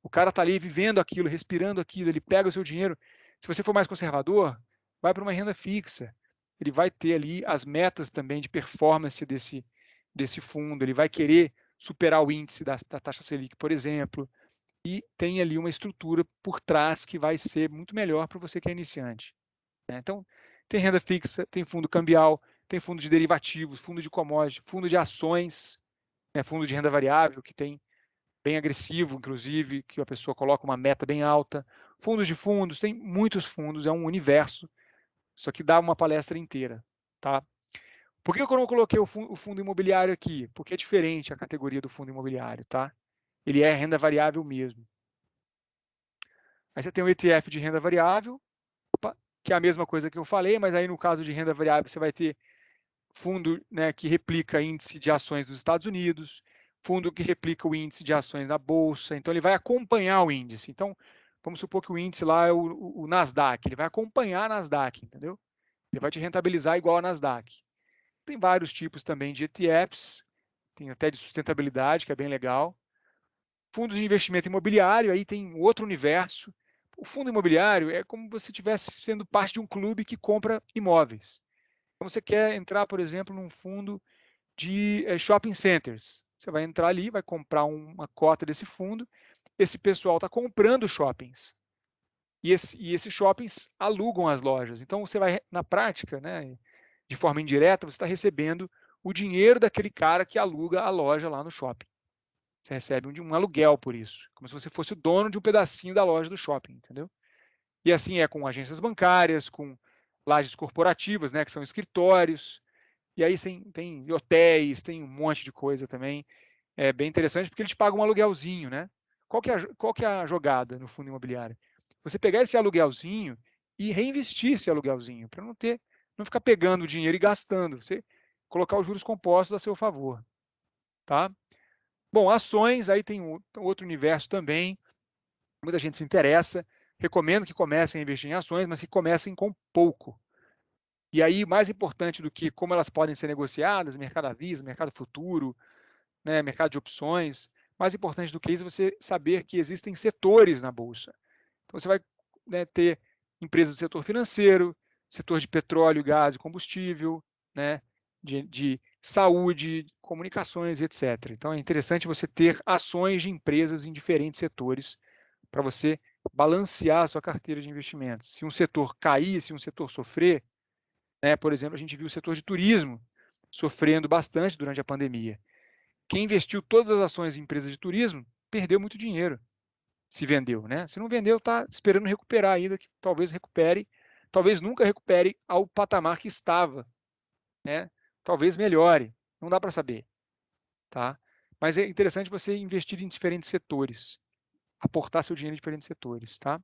Speaker 1: O cara está ali vivendo aquilo, respirando aquilo, ele pega o seu dinheiro. Se você for mais conservador, vai para uma renda fixa. Ele vai ter ali as metas também de performance desse fundo, ele vai querer superar o índice da taxa Selic, por exemplo, e tem ali uma estrutura por trás que vai ser muito melhor para você que é iniciante. Né? Então, tem renda fixa, tem fundo cambial, tem fundo de derivativos, fundo de commodity, fundo de ações, né? Fundo de renda variável, que tem bem agressivo, inclusive, que a pessoa coloca uma meta bem alta. Fundos de fundos, tem muitos fundos, é um universo. Isso aqui dá uma palestra inteira. Tá? Por que eu não coloquei o fundo imobiliário aqui? Porque é diferente a categoria do fundo imobiliário, tá? Ele é renda variável mesmo. Aí você tem um ETF de renda variável, que é a mesma coisa que eu falei, mas aí no caso de renda variável você vai ter fundo, né, que replica índice de ações dos Estados Unidos, fundo que replica o índice de ações na Bolsa, então ele vai acompanhar o índice. Então, vamos supor que o índice lá é o Nasdaq, ele vai acompanhar a Nasdaq, entendeu? Ele vai te rentabilizar igual a Nasdaq. Tem vários tipos também de ETFs, tem até de sustentabilidade, que é bem legal. Fundos de investimento imobiliário, aí tem outro universo. O fundo imobiliário é como se estivesse sendo parte de um clube que compra imóveis. Então, você quer entrar, por exemplo, num fundo de shopping centers. Você vai entrar ali, vai comprar uma cota desse fundo. Esse pessoal está comprando shoppings. E esses shoppings alugam as lojas. Então, você vai, na prática, né, de forma indireta, você está recebendo o dinheiro daquele cara que aluga a loja lá no shopping. Você recebe um aluguel por isso, como se você fosse o dono de um pedacinho da loja do shopping, entendeu? E assim é com agências bancárias, com lajes corporativas, né, que são escritórios, e aí tem hotéis, tem um monte de coisa também. É bem interessante porque eles pagam um aluguelzinho, né? Qual que é a jogada no fundo imobiliário? Você pegar esse aluguelzinho e reinvestir esse aluguelzinho, para não ficar pegando o dinheiro e gastando, você colocar os juros compostos a seu favor, tá? Bom, ações, aí tem outro universo também, muita gente se interessa, recomendo que comecem a investir em ações, mas que comecem com pouco. E aí, mais importante do que como elas podem ser negociadas, mercado à vista, mercado futuro, né, mercado de opções, mais importante do que isso é você saber que existem setores na Bolsa. Então, você vai, né, ter empresas do setor financeiro, setor de petróleo, gás e combustível, né, de saúde, comunicações, etc. Então, é interessante você ter ações de empresas em diferentes setores para você balancear a sua carteira de investimentos. Se um setor cair, se um setor sofrer, né, por exemplo, a gente viu o setor de turismo sofrendo bastante durante a pandemia. Quem investiu todas as ações em empresas de turismo perdeu muito dinheiro se vendeu, né? Se não vendeu, está esperando recuperar ainda, que talvez recupere, talvez nunca recupere ao patamar que estava, né? Talvez melhore, não dá para saber, tá? Mas é interessante você investir em diferentes setores, aportar seu dinheiro em diferentes setores, tá?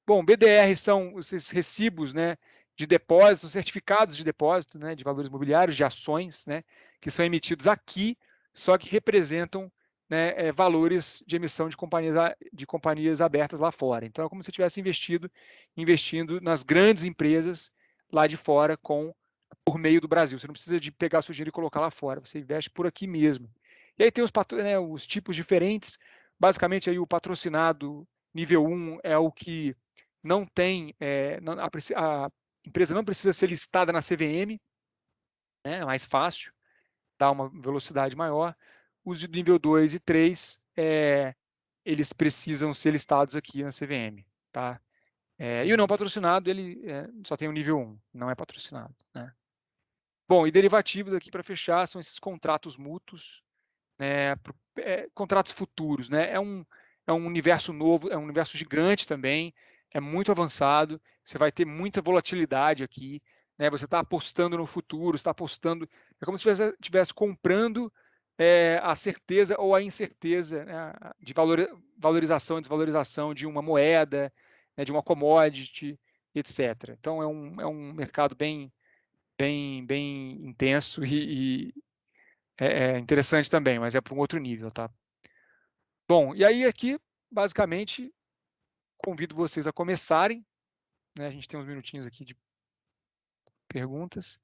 Speaker 1: Bom, BDR são esses recibos, né, de depósito, certificados de depósito, né, de valores imobiliários, de ações, né, que são emitidos aqui, só que representam, né, valores de emissão de companhias abertas lá fora. Então, é como se você tivesse investindo nas grandes empresas lá de fora por meio do Brasil. Você não precisa de pegar o seu dinheiro e colocar lá fora, você investe por aqui mesmo. E aí tem os tipos diferentes. Basicamente, aí o patrocinado nível 1 é o que não tem, a empresa não precisa ser listada na CVM, né, é mais fácil, dá uma velocidade maior. Os de nível 2 e 3, eles precisam ser listados aqui na CVM, tá? E o não patrocinado, ele só tem o nível 1, não é patrocinado, né? Bom, e derivativos aqui para fechar são esses contratos mútuos, né, contratos futuros, né? É um universo novo, é um universo gigante também, é muito avançado, você vai ter muita volatilidade aqui, né? Você está apostando no futuro, está apostando, é como se estivesse comprando a certeza ou a incerteza, né, de valorização e desvalorização de uma moeda, né, de uma commodity, etc. Então é um mercado bem intenso e é interessante também, mas é para um outro nível, tá? Bom, e aí aqui, basicamente, convido vocês a começarem, né? A gente tem uns minutinhos aqui de perguntas,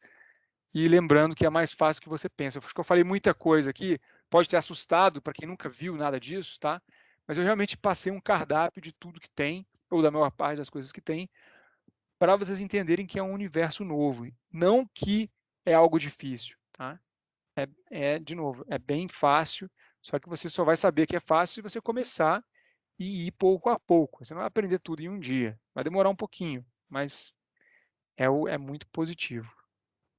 Speaker 1: e lembrando que é mais fácil que você pensa. Eu acho que eu falei muita coisa aqui, pode ter assustado para quem nunca viu nada disso, tá? Mas eu realmente passei um cardápio de tudo que tem, ou da maior parte das coisas que tem, para vocês entenderem que é um universo novo, não que é algo difícil, tá? De novo, é bem fácil, só que você só vai saber que é fácil se você começar e ir pouco a pouco. Você não vai aprender tudo em um dia, vai demorar um pouquinho, mas é muito positivo.